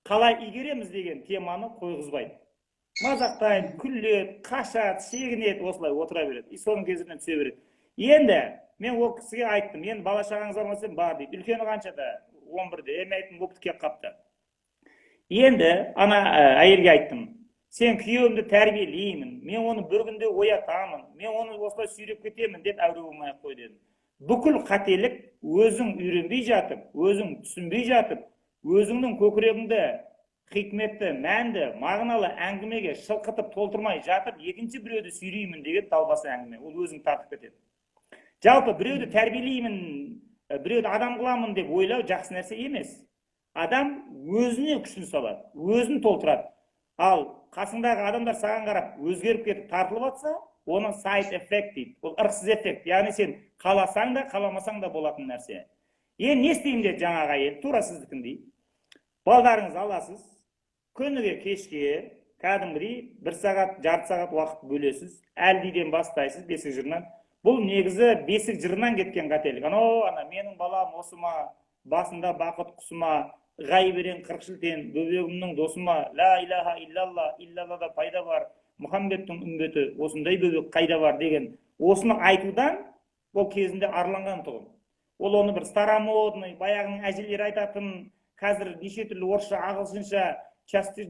қалай игереміз деген теманы қойғызбайды. Мазақтайды, күледі, қашады, шегінеді, осылай отыра береді. Соның кезінен түсе береді. Енді мен ол кісіге айттым, енді бала шағаңыз болмаса бар дейді. Үлкені қаншада? 11-де. Мен айттым, опыт келіп қапты. Енді ана әйелге айттым, сен күйеуімді тәрбиелеймін, мен оны бір күнде оятамын, мен оны осылай сүйреп кетемін деп әуре болмай ақ қой дедім. Бүкіл қателік өзің үйренбей жатып, өзің түсінбей жатып, өзіңнің көкірегіңді хикметті, мәнді, мағыналы әңгімеге шылқытып толтырмай жатып, екінші біреуді сүйреймін деген далбасы әңгіме. Ол өзің тартып кетеді. Жалпы біреуді тәрбиелеймін, біреуді адам қыламын деп ойлау жақсы нәрсе емес. Адам өзіне күшін салады, өзін толтырады. Ал қасыңдағы адамдар саған қарап өзгеріп кетіп тартылып жатса, оны сайд эффект дейді. Ол ырықсыз эффект. Яғни сен қаласаң да, қаламасаң да болатын нәрсе. Не істеймін деді жаңағы әйел, тура сіздікіндей. Балдарыңыз аласыз, күніге кешке кәдімгідей 1 сағат, жарты сағат уақыт бөлесіз, әлдиден бастайсыз, бесік жырынан. Бұл негізі бесік жырынан кеткен қателік. Ана менің балам осыма, басында бақыт құсыма, ғайберен 40 жылтен, бөбегімнің досыма, ла илаха иллалла, иллаллада пайда бар, Мұхаммедтің үмбеті, осындай бөбек қайда бар деген, осыны айтудан ол кезінде арланған тұғым. Ол оны бір старомодный, баяғының әжелері айтатын, қазір неше түрлі орысша, ағылшынша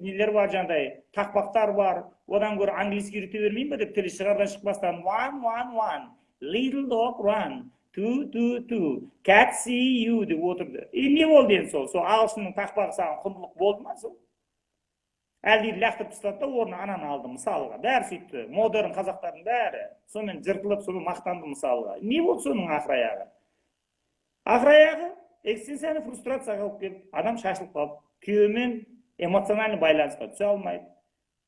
нелер бар, жаңағыдай тақпақтар бар. Одан гөрі английский үйрете бермеймін бе деп тілі шығардан шықпастан 1-1-1, little dog run, 2-2-2, cat see you деп отырды. Не болды енді сол? Сол ағылшынның тақпағы саған құндылық болды ма сол? Әлдейді лақтырып тастады да орнына ананы алды мысалға. Бәрі сөйтті. Модерн қазақтардың бәрі сонымен жыртылып, сонымен мақтанды мысалға. Не болды соның ақыр аяғы? Ақыр аяғы экзистенциялық фрустрацияға алып келіп, адам шашылып қалып, күйеуімен эмоциональный байланысқа түсе алмайды.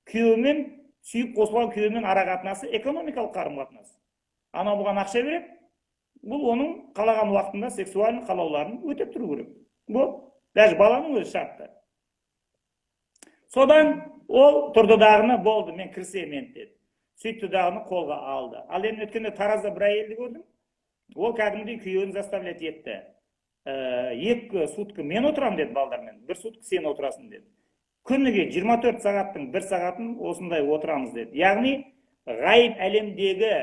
Күйеуімен сүйіп қосылған күйеуімен ара қатынасы экономикалық қарым қатынас. Анау бұған ақша береді, бұл оның қалаған уақытында сексуальный қалауларын өтеп тұру керек. Бұл даже баланың өзі шартты. Содан ол тұрды дағыны, болды, мен кірісемін деді. Сөйтті дағыны қолға алды. Ал енді өткенде Таразда бір әйелді көрдім. Ол кәдімгідей күйеуін заставлять етті. 2 сутка мен отырам деді балдармен, 1 сутка сен отырасың деді. Күніге 24 сағаттың 1 сағатын осындай отырамыз деді. Яғни ғайып әлемдегі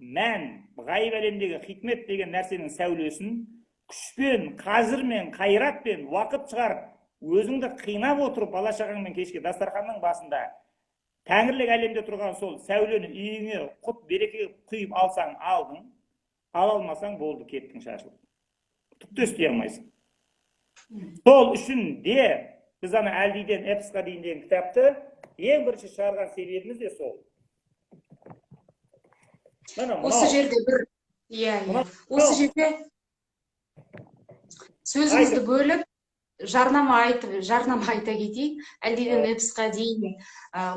мән, ғайып әлемдегі хикмет деген нәрсенің сәулесін күшпен, қазірмен, қайратпен уақыт шығарып, өзіңді қинап отырып, бала шағаңмен кешке дастарханның басында тәңірлік әлемде тұрған сол сәулені үйіңе құт береке құйып алсаң алдың, ала алмасаң болды, кеттің шашылып. Түкті істей алмайсың. Сол үшін де біз ана әлдиден эпосқа дейін деген кітапты ең бірінші шығарған себебіміз де сол. Осы жерде бір, осы жерде сөзіңізді бөліп, жарнама айта кетейік. Әлдиден эпосқа дейін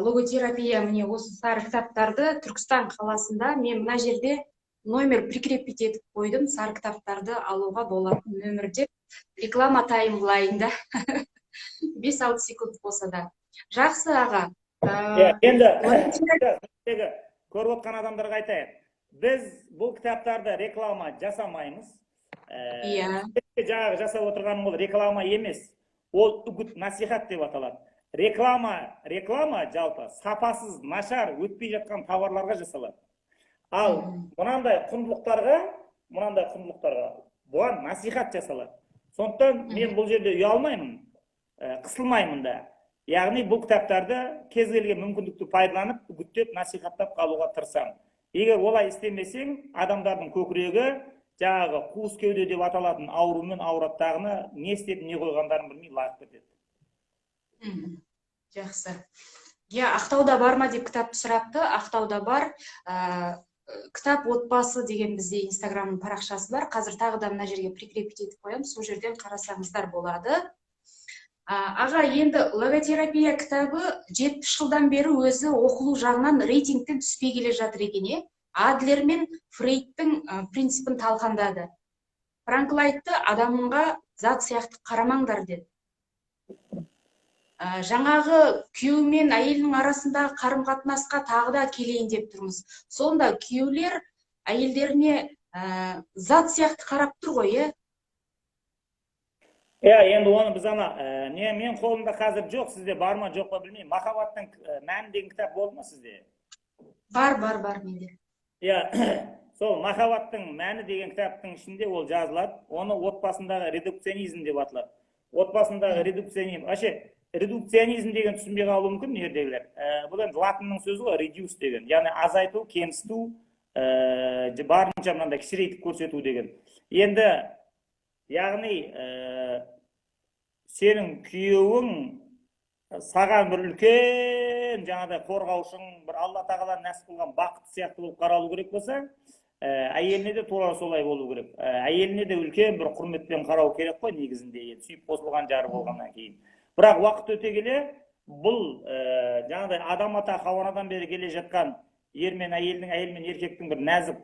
логотерапия, міне осы сары кітаптарды Түркістан қаласында мен мына жерде номер прикрепить етіп қойдым, сары кітаптарды алуға болатын нөмір деп. Реклама таймлайнда 5-6 секунд болса да. Жақсы аға. Енді көріп отқан адамдарға айтайық. Біз бұл кітаптарды реклама жасамаймыз. Жаңағы жасап отырғаным ол реклама емес. Ол үгіт насихат деп аталады. Реклама жалпы сапасыз, нашар, өтпей жатқан товарларға жасалады. Ал мұнандай құндылықтарға бұған насихат жасалады. Сондықтан мен бұл жерде ұялмаймын, қысылмаймын да. Яғни бұл кітаптарды кез келген мүмкіндікті пайдаланып, үгіттеп, насихаттап қалуға тырысамын. Егер олай істемесең, адамдардың көкірегі жаңағы қуыс кеуде деп аталатын аурумен ауыраттағыны не істеп, не қойғандарын білмей лағып кетеді. Жақсы. Ақтауда бар ма деп кітапты сұрапты. Ақтауда бар. Кітап отбасы деген бізде инстаграмның парақшасы бар. Қазір тағы да мына жерге прикрепить етіп қоямын. Сол жерден қарасаңыздар болады. Аға, енді логотерапия кітабы 70 жылдан бері өзі оқылу жағынан рейтингтен түспей келе жатыр екен. Адлер мен Фрейдтің принципін талқандады. Франкл айтты, адамға зат сияқты қарамаңдар деді. Жаңағы күйеу мен әйелінің арасындағы қарым-қатынасқа тағы да келейін деп тұрмыз. Сонда күйеулер әйелдеріне зат сияқты қарап тұр ғой, енді оны біз мен қолымда қазір жоқ, сізде бар ма, жоқ па білмеймін. Махаббаттың мәні деген кітап болды ма сізде? Бар менде. Сол махаббаттың мәні деген кітаптың ішінде ол жазылады. Оны отбасындағы редукционизм деп аталады. Отбасындағы редукционизм. Редукционизм деген түсінбей қалуы мүмкін ердегілер. Бұл енді латынның сөзі ғой, reduce деген. Яғни азайту, кемсіту, барынша мынандай кішірейтіп көрсету деген. Енді яғни сенің күйеуің саған бір үлкен жаңағыдай қорғаушың, бір Алла тағала нәсіп қылған бақыт сияқты болып қаралу керек болса, әйеліне де тура солай болу керек. Әйеліне де үлкен бір құрметпен қарау керек қой негізінде, сүйіп қосылған жары болғаннан кейін. Бірақ уақыт өте келе, бұл жаңағыдай адам ата Хауанадан бері келе жатқан ер мен әйелдің, әйел мен еркектің бір нәзік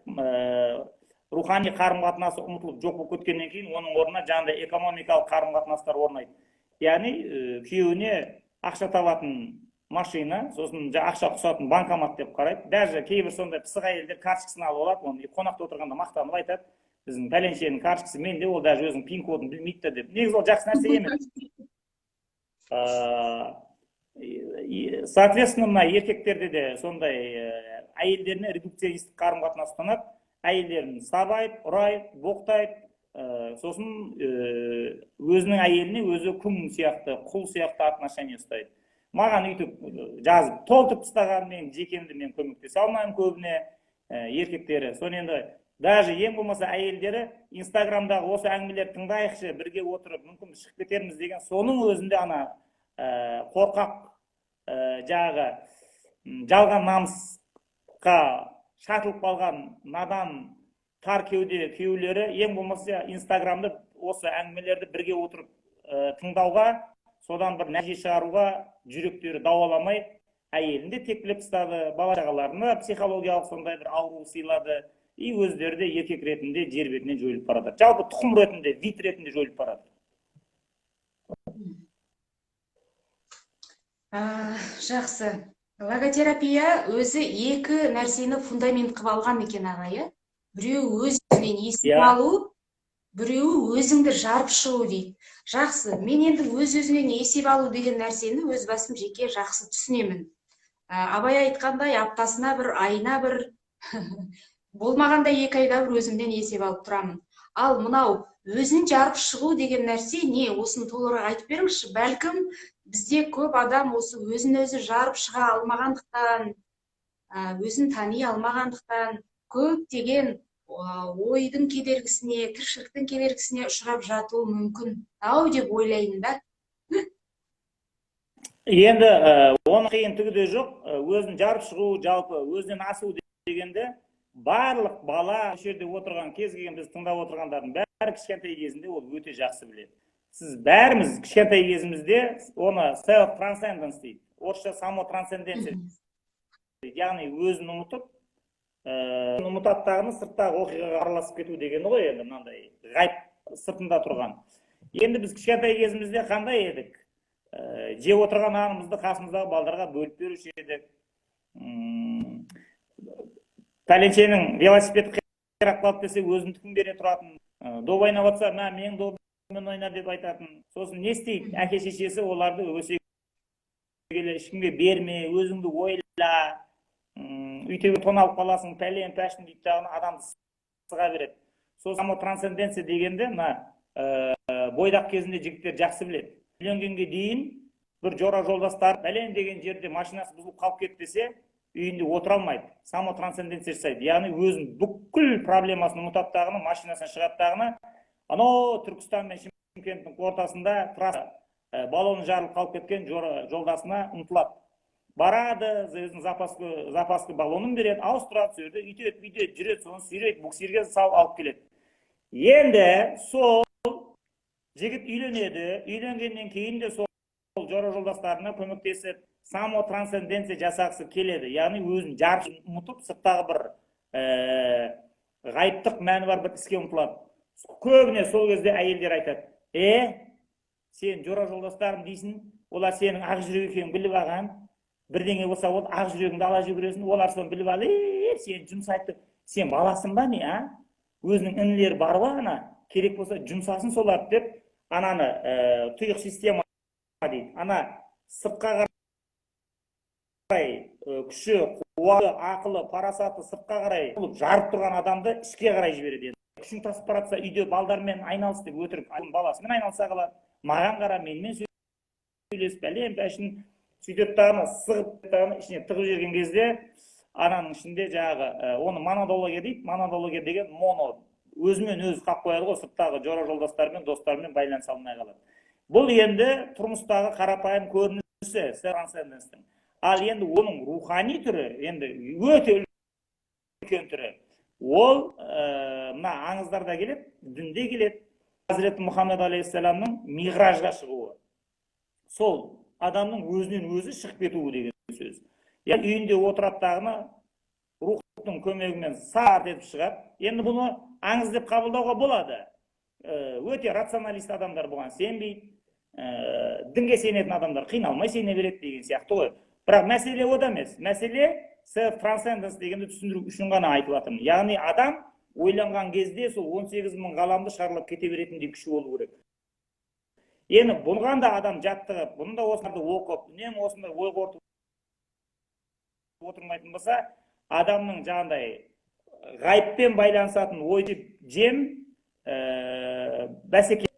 рухани қарым-қатынасы ұмытылып жоқ болып кеткеннен кейін оның орнына жаңағыдай экономикалық қарым-қатынастар орнайды. Яғни күйеуіне ақша табатын машина, сосын ақша құсатын банкомат деп қарайды. Даже кейбір сондай пысық әйелдер карточкасын алып алады, оны қонақта отырғанда мақтанып айтады, біздің пәленшенің карточкасы менде, ол даже өзінің пин кодын білмейді деп. Негізі ол жақсы нәрсе емес. Соответственно, мына еркектерде де сондай әйелдеріне редукционистік қарым-қатынас ұстанады. Әйелдерін сабайды, ұрайды, боқтайды, сосын өзінің әйеліне өзі күң сияқты, құл сияқты отношение ұстайды. Маған үйтіп жазып толтырып тастаған, мен жекемді мен көмектесе алмаймын көбіне еркектері. Соны енді даже ең болмаса әйелдері инстаграмдағы осы әңгімелерді тыңдайықшы, бірге отырып мүмкін шығып кетерміз деген соның өзінде ана қорқақ жағы жалған намысқа шатылып қалған надан тар кеуде күйеулері ең болмаса инстаграмды осы әңгімелерді бірге отырып тыңдауға, содан бір нәтиже шығаруға жүректері дауаламай әйелін де тепкілеп тастады, бала-шағаларына психологиялық сондай бір ауру сыйлады, и өздері де еркек ретінде жер бетінен жойылып барады. Жалпы тұқым ретінде, вид ретінде жойылып барады. Жақсы. Логотерапия өзі екі нәрсені фундамент қылып алған екен аға, біреуі өзіңнен есіп алу, біреуі өзіңді жарып шығу дейді. Жақсы, мен енді өз-өзінен есеп алу деген нәрсені өз басым жеке жақсы түсінемін. Абай айтқандай, аптасына бір, айына бір, болмағанда 2 айда бір өзімден есеп алып тұрамын. Ал мынау өзін жарып шығу деген нәрсе не? Осыны толығырақ айтып беріңізші. Бәлкім бізде көп адам осы өзін өзі жарып шыға алмағандықтан, өзін тани алмағандықтан көптеген ойдың кедергісіне, тіршіліктің кедергісіне ұшырап жатуы мүмкін ау деп ойлаймын да. Енді оның қиындығы да жоқ. Өзін жарып шығу, жалпы өзінен асу дегенде барлық бала осы жерде отырған кез келген біз тыңдап отырғандардың бәрі кішкентай кезінде ол өте жақсы біледі. Сіз бәріміз кішкентай кезімізде оны self transcendence дейді. Орысша самотрансценденция. Яғни өзін ұмытып, ұмытаттағыны сырттағы оқиғаға араласып кету дегені ғой, енді мынандай ғайып сыртында тұрған. Енді біз кішкентай кезімізде қандай едік? Жеп отырған нанымызды қасымыздағы балдарға бөліп беруші едік. Пәленшенің велосипед қирап қалып десе өзімдікін бере тұратын. Доп ойнап жатса, менің добыммен ойна деп айтатын. Сосын не істейді? Әке шешесі оларды өсе келе ешкімге берме, өзіңді ойла, үйтеуі тоналып қаласың, пәлен пәшін дейді, адамды сыға береді. Сол самотрансценденция дегенде бойдақ кезінде жігіттер жақсы біледі. Үйленгенге дейін бір жора жолдастар бәлен деген жерде машинасы бұзылып қалып кетті десе, үйінде отыра алмайды. Самотрансценденция жасайды. Яғни өзінің бүкіл проблемасын ұмытаттағыны, машинасын шығаттағыны, анау Түркістан мен Шымкенттің ортасында трасса балоны жарылып қалып кеткен жолдасына ұмтылады. Барады, өзінің запасты балонын береді, ауыстырады, сөйді, үйтеді, бүйтеді, жүреді, соны сүйрейді, буксирге салып алып келеді. Енді сол жігіт үйленеді, үйленгеннен кейін де сол жора жолдастарына көмектесіп, самотрансценденция жасағысы келеді. Яғни өзін жарып ұмытып, сырттағы бір ғайыптық мәні бар бір іске ұмтылады. Көбіне сол кезде әйелдер айтады: сен жора жолдастарым дейсің, олар сенің ақ жүрек екенін біліп алған, бірдеңе болса ол ақ жүрегіңді ала жүгіресің, олар соны біліп алып, сен жұмсайды. Сен баласың ба не, өзінің інілері бар ба, ана керек болса жұмсасын солар деп, ананы тұйық система дейді. Ана сыртқа қарай күші, қуаты, ақылы, парасаты сыртқа қарай жарып тұрған адамды ішке қарай жібереді. Күшің тасып баратса, үйде балдармен айналыс деп өтірік, баласымен айналса қалады. Маған қара, менімен сөйлесіп, бәлем бәшін сөйтіп тағыны сығып тағыны ішіне тығып жерген кезде, ананың ішінде жағы, оны монодология дейді. Монодология деген моно, өзімен өзі қап қояды ғой, сырттағы жора жолдастарымен, достарымен байланыса алмай қалады. Бұл енді тұрмыстағы қарапайым көрінісі, трансценденцияның. Ал енді оның рухани түрі, енді өте үлкен түрі. Ол мына аңыздарда келеді, дінде келеді. Хазіреті Мұхаммед алейхиссаламның миғражға шығуы. Сол адамның өзінен өзі шығып кетуі деген сөз. Үйінде отыраттағыны рух рухтың көмегімен сарт етіп шығады. Енді бұны аңыз деп қабылдауға болады. Өте рационалист адамдар бұған сенбейді. Дінге сенетін адамдар қиналмай сене береді деген сияқты ғой. Бірақ мәселе ода емес. Мәселе self-transcendence дегенді түсіндіру үшін ғана айтып жатырмын. Яғни адам ойланған кезде сол 18.000 ғаламды шарлап кете беретіндей күші болу керек. Енді бұған да адам жаттығып, бұны да осыларды оқып, үнемі осындай ой қорытып отырмайтын болса, адамның жаңағыдай ғайыппен байланысатын ойды жем, бәсеке,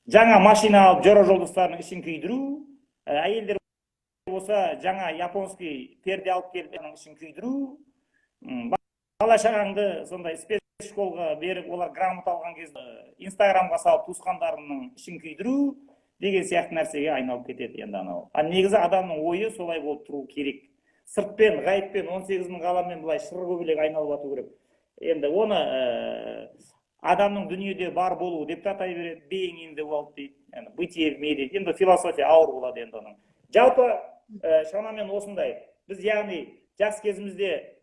жаңа машина алып жора жолдастарының ішін күйдіру, әйелдер болса жаңа японский перде алып келіп ішін күйдіру, бала шағаңды сондай спецшколға беріп, олар грамот алған кезде инстаграмға салып туысқандарының ішін күйдіру деген сияқты нәрсеге айналып кетеді енді анау. Негізі адамның ойы солай болып тұру керек. Сыртпен, ғайыппен, 18.000 ғаламмен былай шыр көбелек айналып ату керек. Енді оны адамның дүниеде бар болуы деп те атай береді, being in the world дейді, бытие в мире. Енді философия ауыр болады енді оның. Жалпы шамамен осындай. Біз яғни жас кезімізде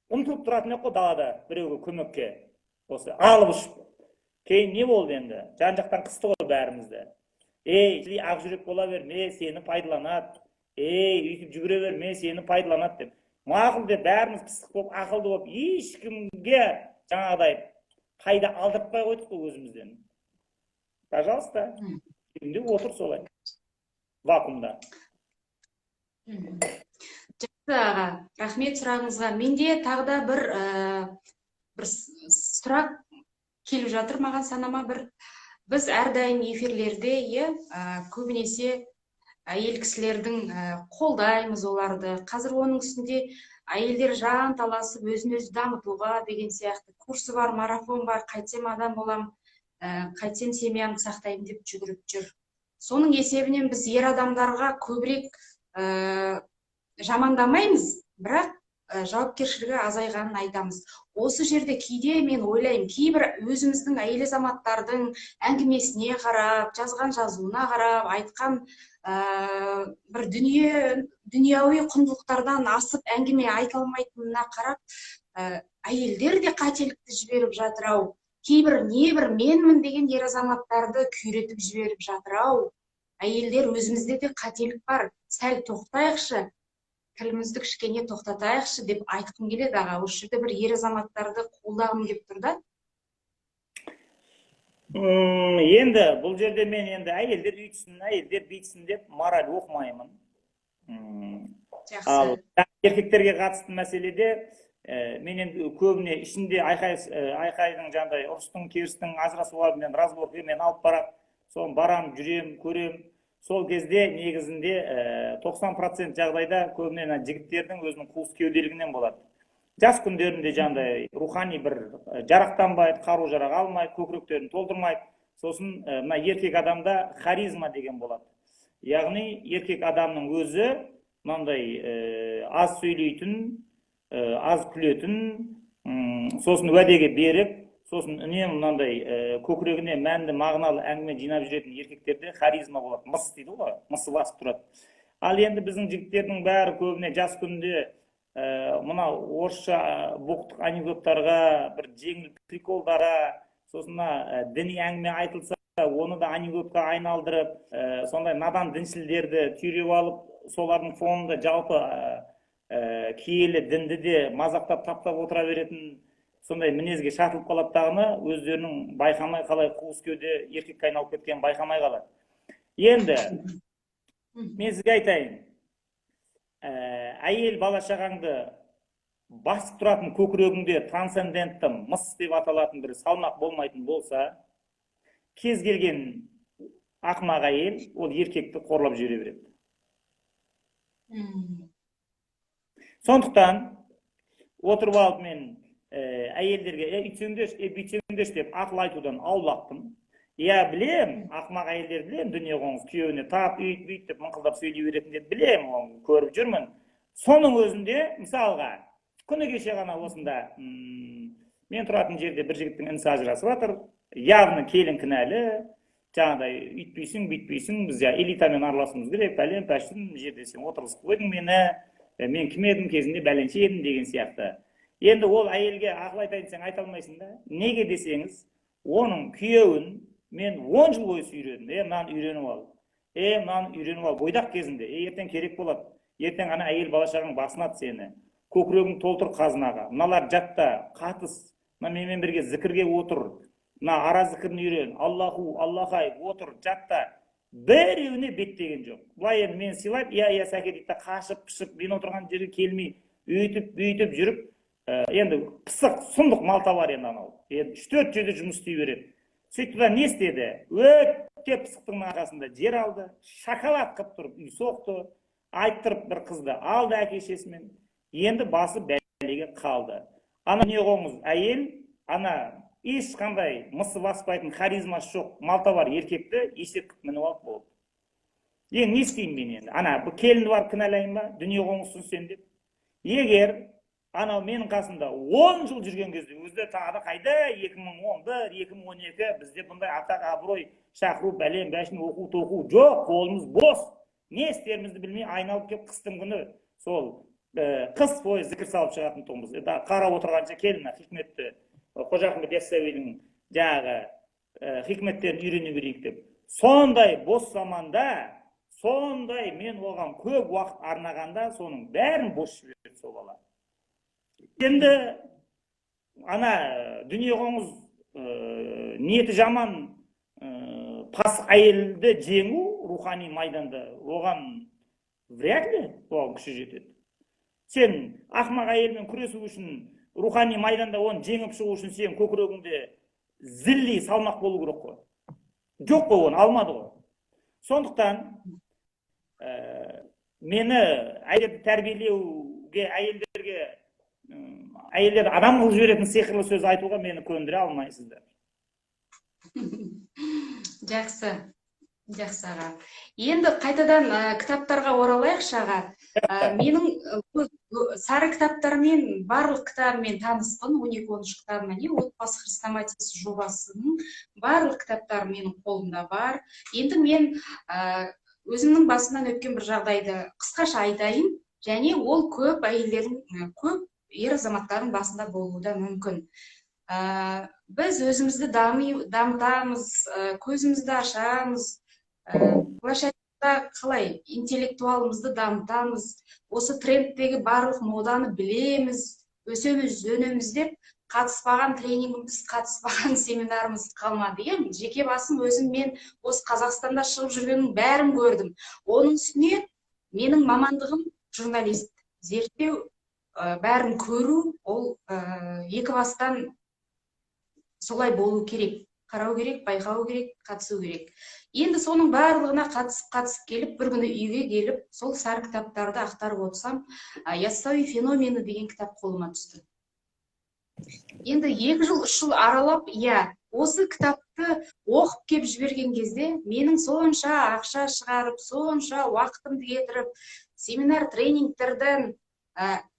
ұмтылып тұратын ек қой далада біреуге көмекке. Осы алып ұшып. Кейін не болды енді? Жан жақтан қысты ғой бәрімізді. Ақ жүрек бола берме, сені пайдаланады. Үйтіп жүгіре берме, сені пайдаланады деп. Мақұл деп бәріміз пысық болып, ақылды болып, ешкімге жаңағыдай пайда алдыртпай қойдық қой өзімізден. Пожалуйста, үйінде отыр солай. Вакуумда. Жақсы аға, рахмет сұрағыңызға. Менде тағы да бір сұрақ келіп жатыр маған санама бір. Біз әрдайым эфирлерде көбінесе әйел кісілердің қолдаймыз оларды. Қазір оның үстінде әйелдер жан таласып өзін өзі дамытуға деген сияқты курсы бар, марафон бар, қайтсем адам болам, қайтсем семьямды сақтаймын деп жүгіріп жүр. Соның есебінен біз ер адамдарға көбірек жамандамаймыз, бірақ жауапкершілігі азайғанын айтамыз. Осы жерде кейде мен ойлаймын, кейбір өзіміздің әйел азаматтардың әңгімесіне қарап, жазған жазуына қарап, айтқан бір дүнияуи құндылықтардан асып әңгіме айта алмайтынына қарап, әйелдер де қателікті жіберіп жатыр-ау. Кейбір небір менмін деген ер азаматтарды күйретіп жіберіп жатыр-ау. Әйелдер өзімізде де қателік бар. Сәл тоқтайықшы, тілімізді кішкене тоқтатайықшы деп айтқым келеді аға. Осы жерде бір ер азаматтарды қолдағым келіп тұр да. Енді бұл жерде мен енді әйелдер үйтсін, әйелдер бүйтсін деп мораль оқымаймын. Ал еркектерге қатысты мәселеде мен енді көбіне ішінде айқайдың жаңағыдай ұрыстың, керістің, ажырасуға мен разборға мен алып барам, соны барам, жүрем, көрем. Сол кезде негізінде 90% жағдайда көбіне жігіттердің өзінің қуыс кеуделігінен болады. Жас күндерінде жаңағыдай рухани бір жарақтанбайды, қару жарақ алмайды, көкіректерін толтырмайды. Сосын мына еркек адамда харизма деген болады. Яғни еркек адамның өзі мынандай аз сөйлейтін, аз күлетін, сосын уәдеге беріп, сосын үнемі мынандай көкірегіне мәнді мағыналы әңгіме жинап жүретін еркектерде харизма болады. Мыс дейді ғой, мысы басып тұрады. Ал енді біздің жігіттердің бәрі көбіне жас күнде мына орысша боқтық анекдоттарға, бір жеңіл приколдара, сосын діни әңгіме айтылса, оны да анекдотқа айналдырып, сондай надан діншілдерді түйреп алып, солардың фонында жалпы киелі дінді де мазақтап таптап отыра беретін сондай мінезге шатылып қалады дағыны, өздерінің байқамай қалай қуыс кеуде еркекке айналып кеткенін байқамай қалады. Енді мен сізге айтайын, әйел бала шағаңды басып тұратын көкірегіңде трансцендентті мыс деп аталатын бір салмақ болмайтын болса, кез келген ақымақ әйел ол еркекті қорлап жүре береді. Сондықтан отырып алып мен әйелдерге бүйтсеңдерші деп ақыл айтудан аулақпын. Білем, ақымақ әйелдер білем, дүние қоңыз күйеуіне тап, үйт деп мыңқылдап сөйлей беретіндерді білем, көріп жүрмін. Соның өзінде, мысалға, күні кеше ғана осында мен тұратын жерде бір жігіттің інісі ажырасып жатыр, яғни келін кінәлі, жаңағыдай үйтпейсің, бүйтпейсің, біз элитамен араласуымыз керек, пәлен пәшін жерде сен отырғызып қойдың мені, мен кім едім кезінде бәленше едім деген сияқты. Енді ол әйелге ақыл айтайын десең айта алмайсың да. Неге десеңіз, оның күйеуін мен 10 жыл бойы сүйредім. Мынаны үйреніп ал. Мынаны үйреніп ал. Бойдақ кезінде. Ертең керек болады. Ертең ана әйел бала шағаң басынады сені. Көкірегің толтыр қазынаға. Мыналар жатта, қатыс. Мына менімен бірге зікірге отыр. Мына ара зікірін үйрен. Аллаху, Аллахай, отыр, жатта. Біреуіне беттеген жоқ. Бұлай енді мен сыйлап, иә сәке дейді, қашып, пішіп, мен отырған жерге келмей, өйтіп жүріп, енді пысық, сұмдық малта бар енді анау. Енді 3-4 жерде жұмыс істей береді. Сөйтті да не істеді? Өте пысықтың арқасында жер алды, шоколад қып тұрып үй соқты, айттырып бір қызды алды әке-шесімен. Енді басы бәлеге қалды. Ана не қоңыз әйел, ана ешқандай мысы баспайтын, харизмасы жоқ, малта бар еркекті есеп қып мініп алып болды. Енді не істеймін мен енді? Ана бұл келінді барып кінәлайын ба? Дүние қоңызсың сен деп. Егер анау менің қасымда 10 жыл жүрген кезде, өзі тағы қайда 2011, 2012 бізде бұндай атақ, абырой, шақыру, бәлем, бәшін, оқу, тоқу жоқ, қолымыз бос. Не істерімізді білмей айналып кеп қыстың күні сол қыс бойы зікір салып шығатын тұғымыз. Қарап отырғанша келін хикметті Қожа Ахмет Яссауидің жаңағы хикметтерін үйрене берейік деп. Сондай бос заманда, сондай мен оған көп уақыт арнағанда, соның бәрін бос жіберді сол бала. Енді ана дүние қоңыз ниеті жаман пасық әйелді жеңу рухани майданда оған вряд ли оған күші жетеді. Сен ақымақ әйелмен күресу үшін рухани майданда оны жеңіп шығу үшін сен көкірегіңде зілли салмақ болу керек қой. Жоқ қой, оны алмады ғой. Сондықтан мені әйелдерді тәрбиелеуге, әйелдерді адам қылып жіберетін сиқырлы сөз айтуға мені көндіре алмайсыздар. Жақсы. Жақсы аға. Енді қайтадан кітаптарға оралайықшы аға. Менің сары кітаптармен, барлық кітабымен таныспын, 12-13 кітабымен, отбасы хрестоматиясы жобасының барлық кітаптары менің қолымда бар. Енді мен өзімнің басымнан өткен бір жағдайды қысқаша айтайын, және ол көп әйелдердің, көп ер азаматтардың басында болуы да мүмкін. Біз өзімізді дамытамыз, көзімізді ашамыз, былайша айтқанда қалай интеллектуалымызды дамытамыз, осы трендтегі барлық моданы білеміз, өсеміз, өнеміз деп қатыспаған тренингіміз, қатыспаған семинарымыз қалмады. Жеке басым өзім мен осы Қазақстанда шығып жүргеннің бәрін көрдім. Оның үстіне менің мамандығым журналист, зерттеу, бәрін көру, ол екі бастан солай болу керек. Қарау керек, байқау керек, қатысу керек. Енді соның барлығына қатысып келіп, бір күні үйге келіп, сол сары кітаптарды ақтарып отырсам, Яссауи феномені деген кітап қолыма түсті. Енді 2 жыл, 3 жыл аралап, осы кітапты оқып кеп жіберген кезде, менің сонша ақша шығарып, сонша уақытымды кетіріп, семинар тренингтерден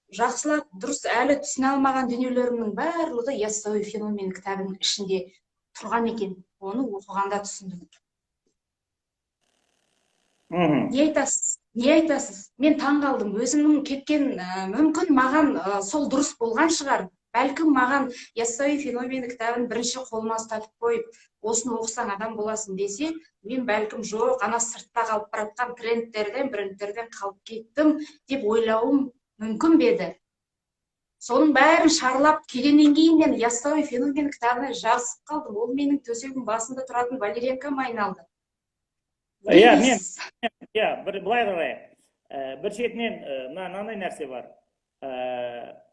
жақсылап, дұрыс әлі түсіне алмаған дүниелерімнің барлығы Яссауи феномені кітабының ішінде тұрған екен. Оны оқығанда түсіндім. Не айтасыз? Мен таң қалдым. Өзімнің кеткен, мүмкін маған сол дұрыс болған шығар. Бәлкім маған Яссауи феномені кітабын бірінші қолыма ұстатып қойып, осыны оқысаң адам боласың десе, мен бәлкім жоқ, ана сыртта қалып баратқан брендтерден қалып кеттім деп ойлауым мүмкін беді. Соның бәрін шарлап келгеннен кейін мен Яссауи феномені кітабына жабысып қалдым. Ол менің төсегім басында тұратын валерьянкам айналды. Былай қарай, бір шетінен мынандай нәрсе бар.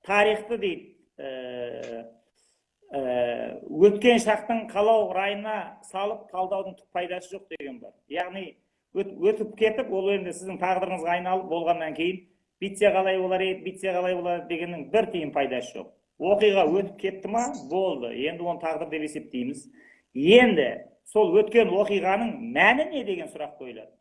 Тарихты дейді, өткен шақтың қалау райына салып талдаудың түк пайдасы жоқ деген бар. Яғни өтіп кетіп, ол енді сіздің тағдырыңызға айналып болғаннан кейін битсе қалай болар еді, битсе қалай болар дегеннің бір тиын пайдасы жоқ. Оқиға өтіп кетті ма, болды. Енді оны тағдыр деп есептейміз. Енді сол өткен оқиғаның мәні не деген сұрақ қойылады.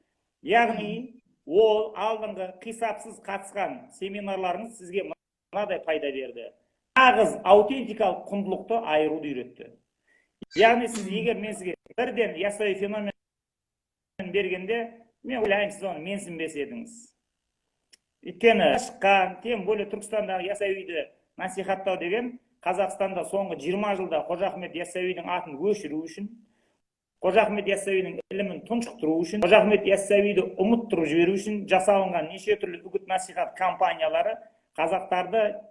Яғни ол алдыңғы қисапсыз қатысқан семинарларыңыз сізге мынадай пайда берді. Нағыз аутентикалық құндылықты айыруды үйретті. Яғни сіз егер мен сізге бірден Яссауи феномен бергенде, мен ойлаймын, сіз оны менсінбес едіңіз. Өйткені шыққан, тем более Түркістандағы Ясауиді насихаттау деген Қазақстанда соңғы 20 жылда Қожа Ахмет Яссауидің атын өшіру үшін, Қожа Ахмет Яссауидің ілімін тұншықтыру үшін, Қожа Ахмет Яссауиді ұмыттырып жіберу үшін жасалынған неше түрлі үгіт насихат кампаниялары қазақтарды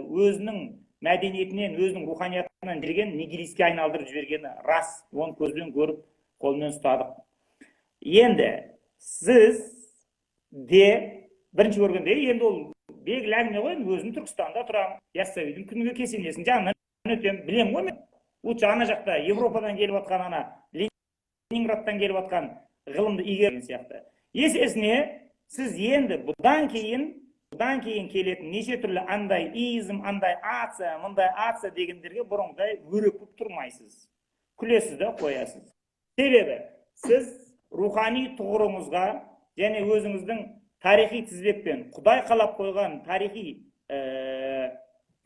өзінің мәдениетінен, өзінің руханиятынан жерген нигилистке айналдырып жібергені рас. Оны көзбен көріп, қолмен ұстадық. Енді сіз де бірінші көргенде, енді ол белгілі әңгіме ғой, өзім Түркістанда тұрамын, Яссауидің күніге кесенесінің жанынан өтемін, білемін ғой мен. Лучше ана жақта Европадан келіп жатқан, ана Ленинградтан келіп жатқан ғылымды игерген сияқты. Есесіне, сіз енді бұдан кейін келетін неше түрлі андай изм, андай ация, мұндай ация дегендерге бұрынғыдай өрекіп тұрмайсыз. Күлесіз де қоясыз. Себебі, сіз рухани тұғырыңызға және өзіңіздің тарихи тізбекпен, Құдай қалап қойған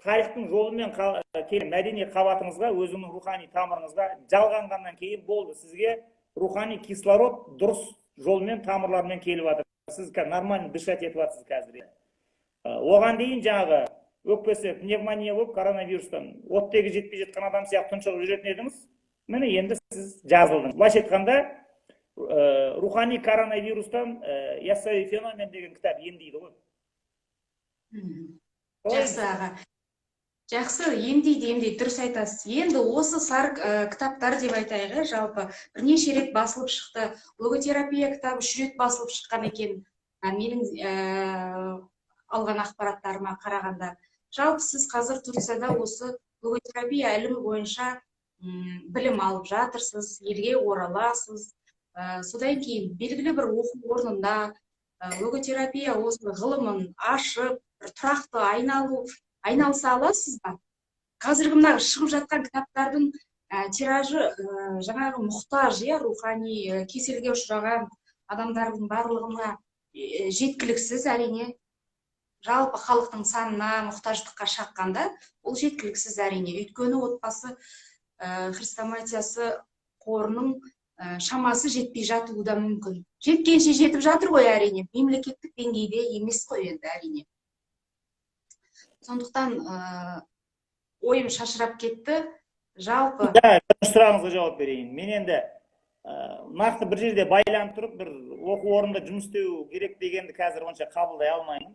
тарихтың жолымен келген мәдени қабатыңызға, өзіңнің рухани тамырыңызға жалғанғаннан кейін болды. Сізге рухани кислород дұрыс жолмен, тамырлармен келіп жатыр. Сіз нормально дышать етіп жатсыз қазір. Оған дейін жаңағы өкпесі пневмония болып, коронавирустан оттегі жетпей жатқан адам сияқты тұншығып жүретін едіңіз. Міне енді сіз жазылдыңыз. Былайша айтқанда, рухани коронавирустан Яссауи феномен деген кітап емдейді ғой. Жақсы аға. Жақсы, емдейді, дұрыс айтасыз. Енді осы сар кітаптар деп айтайық, жалпы бірнеше рет басылып шықты. Логотерапия кітабы 3 рет басылып шыққан екен. Менің алған ақпараттарыма қарағанда. Жалпы сіз қазір Турцияда осы логотерапия ілімі бойынша білім алып жатырсыз, елге ораласыз. Содан кейін белгілі бір оқу орнында логотерапия осы ғылымын ашып, тұрақты айналыса аласыз ба? Қазіргі мына шығып жатқан кітаптардың тиражы жаңағы мұқтаж, рухани кеселге ұшыраған адамдардың барлығына жеткіліксіз, әрине. Жалпы халықтың санына, мұқтаждыққа шаққанда, ол жеткіліксіз, әрине. Өйткені отбасы хрестоматиясы қорының шамасы жетпей жатуы да мүмкін. Жеткенше жетіп жатыр ғой, әрине. Мемлекеттік деңгейде емес қой енді, әрине. Сондықтан ойым шашырап кетті. Жалпы... Сұрағыңызға жауап берейін. Мен енді нақты бір жерде байланып тұрып, бір оқу орнында жұмыс істеу керек дегенді қазір онша қабылдай алмаймын.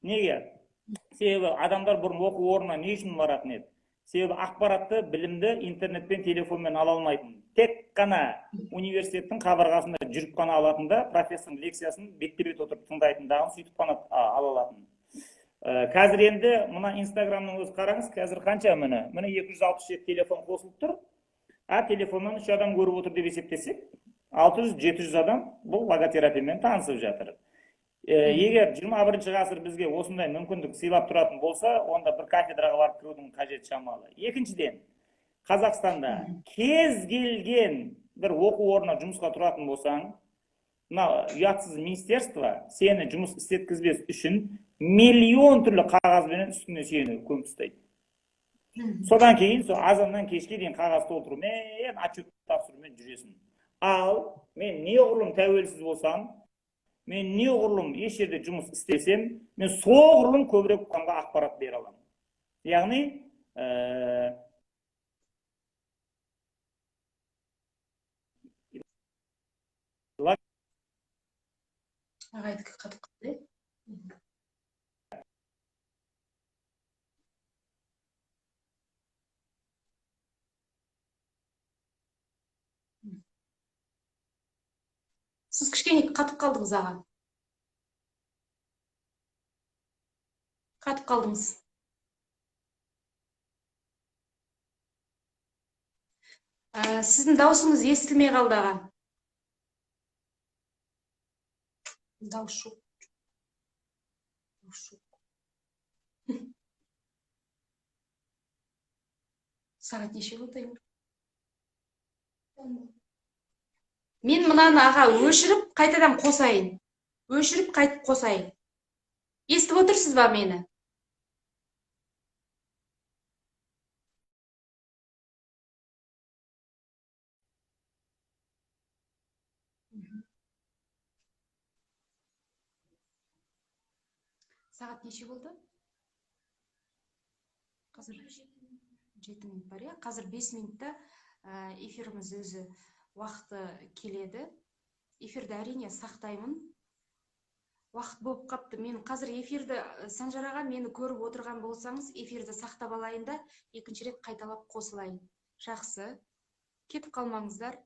Неге? Себебі адамдар бұрын оқу орнына не үшін баратын еді? Себебі ақпаратты, білімді интернетпен, телефонмен ала алмайтын. Тек қана университеттің қабырғасында жүріп қана алатында, профессордың лекциясын бетпе-бет отырып тыңдайтындағын сөйтіп қана ала алатын. Қазір енді мына Инстаграмның өзі қараңыз, қазір қанша міне 267 телефон қосылып тұр. Телефоннан 3 адам көріп отыр деп есептесек, 600-700 адам бұл логотерапиямен танысып жатыр. Егер 21 ғасыр бізге осындай мүмкіндік сыйлап тұратын болса, онда бір кафедраға барып кірудің қажеті шамалы. Екіншіден, Қазақстанда кез келген бір оқу орнына жұмысқа тұратын болсаң, ұятсыз министерство сені жұмыс істеткізбес үшін миллион түрлі қағазбен үстіне сені көміп тастайды. Содан кейін, азаннан кешке дейін қағаз толтырумен, отчет тапсырумен жүресің. Ал мен неғұрлым тәуелсіз болсам, мен неғұрлым еш жерде жұмыс істесем, мен соғұрлым көбірек қоғамға ақпарат бере аламын. Яғни, ағайдікі қатып қалды. Сіз кішкене қатып қалдыңыз, аға. Қатып қалдыңыз. Сіздің даусыңыз естілмей қалды, аға. Дауыс жоқ. Сағат неше болды? Мен мынаны, аға, өшіріп, қайтадан қосайын. Өшіріп, қайтып қосайын. Естіп отырсыз ба мені? Сағат неше болды? Қазір 7 минут бар, иә? Қазір 5 минутта эфиріміз өзі уақыты келеді. Эфирді әрине сақтаймын. Уақыт болып қапты. Мен қазір эфирді, Санжар аға, мені көріп отырған болсаңыз, эфирді сақтап алайын да, екінші рет қайталап қосылайын. Жақсы. Кетіп қалмаңыздар.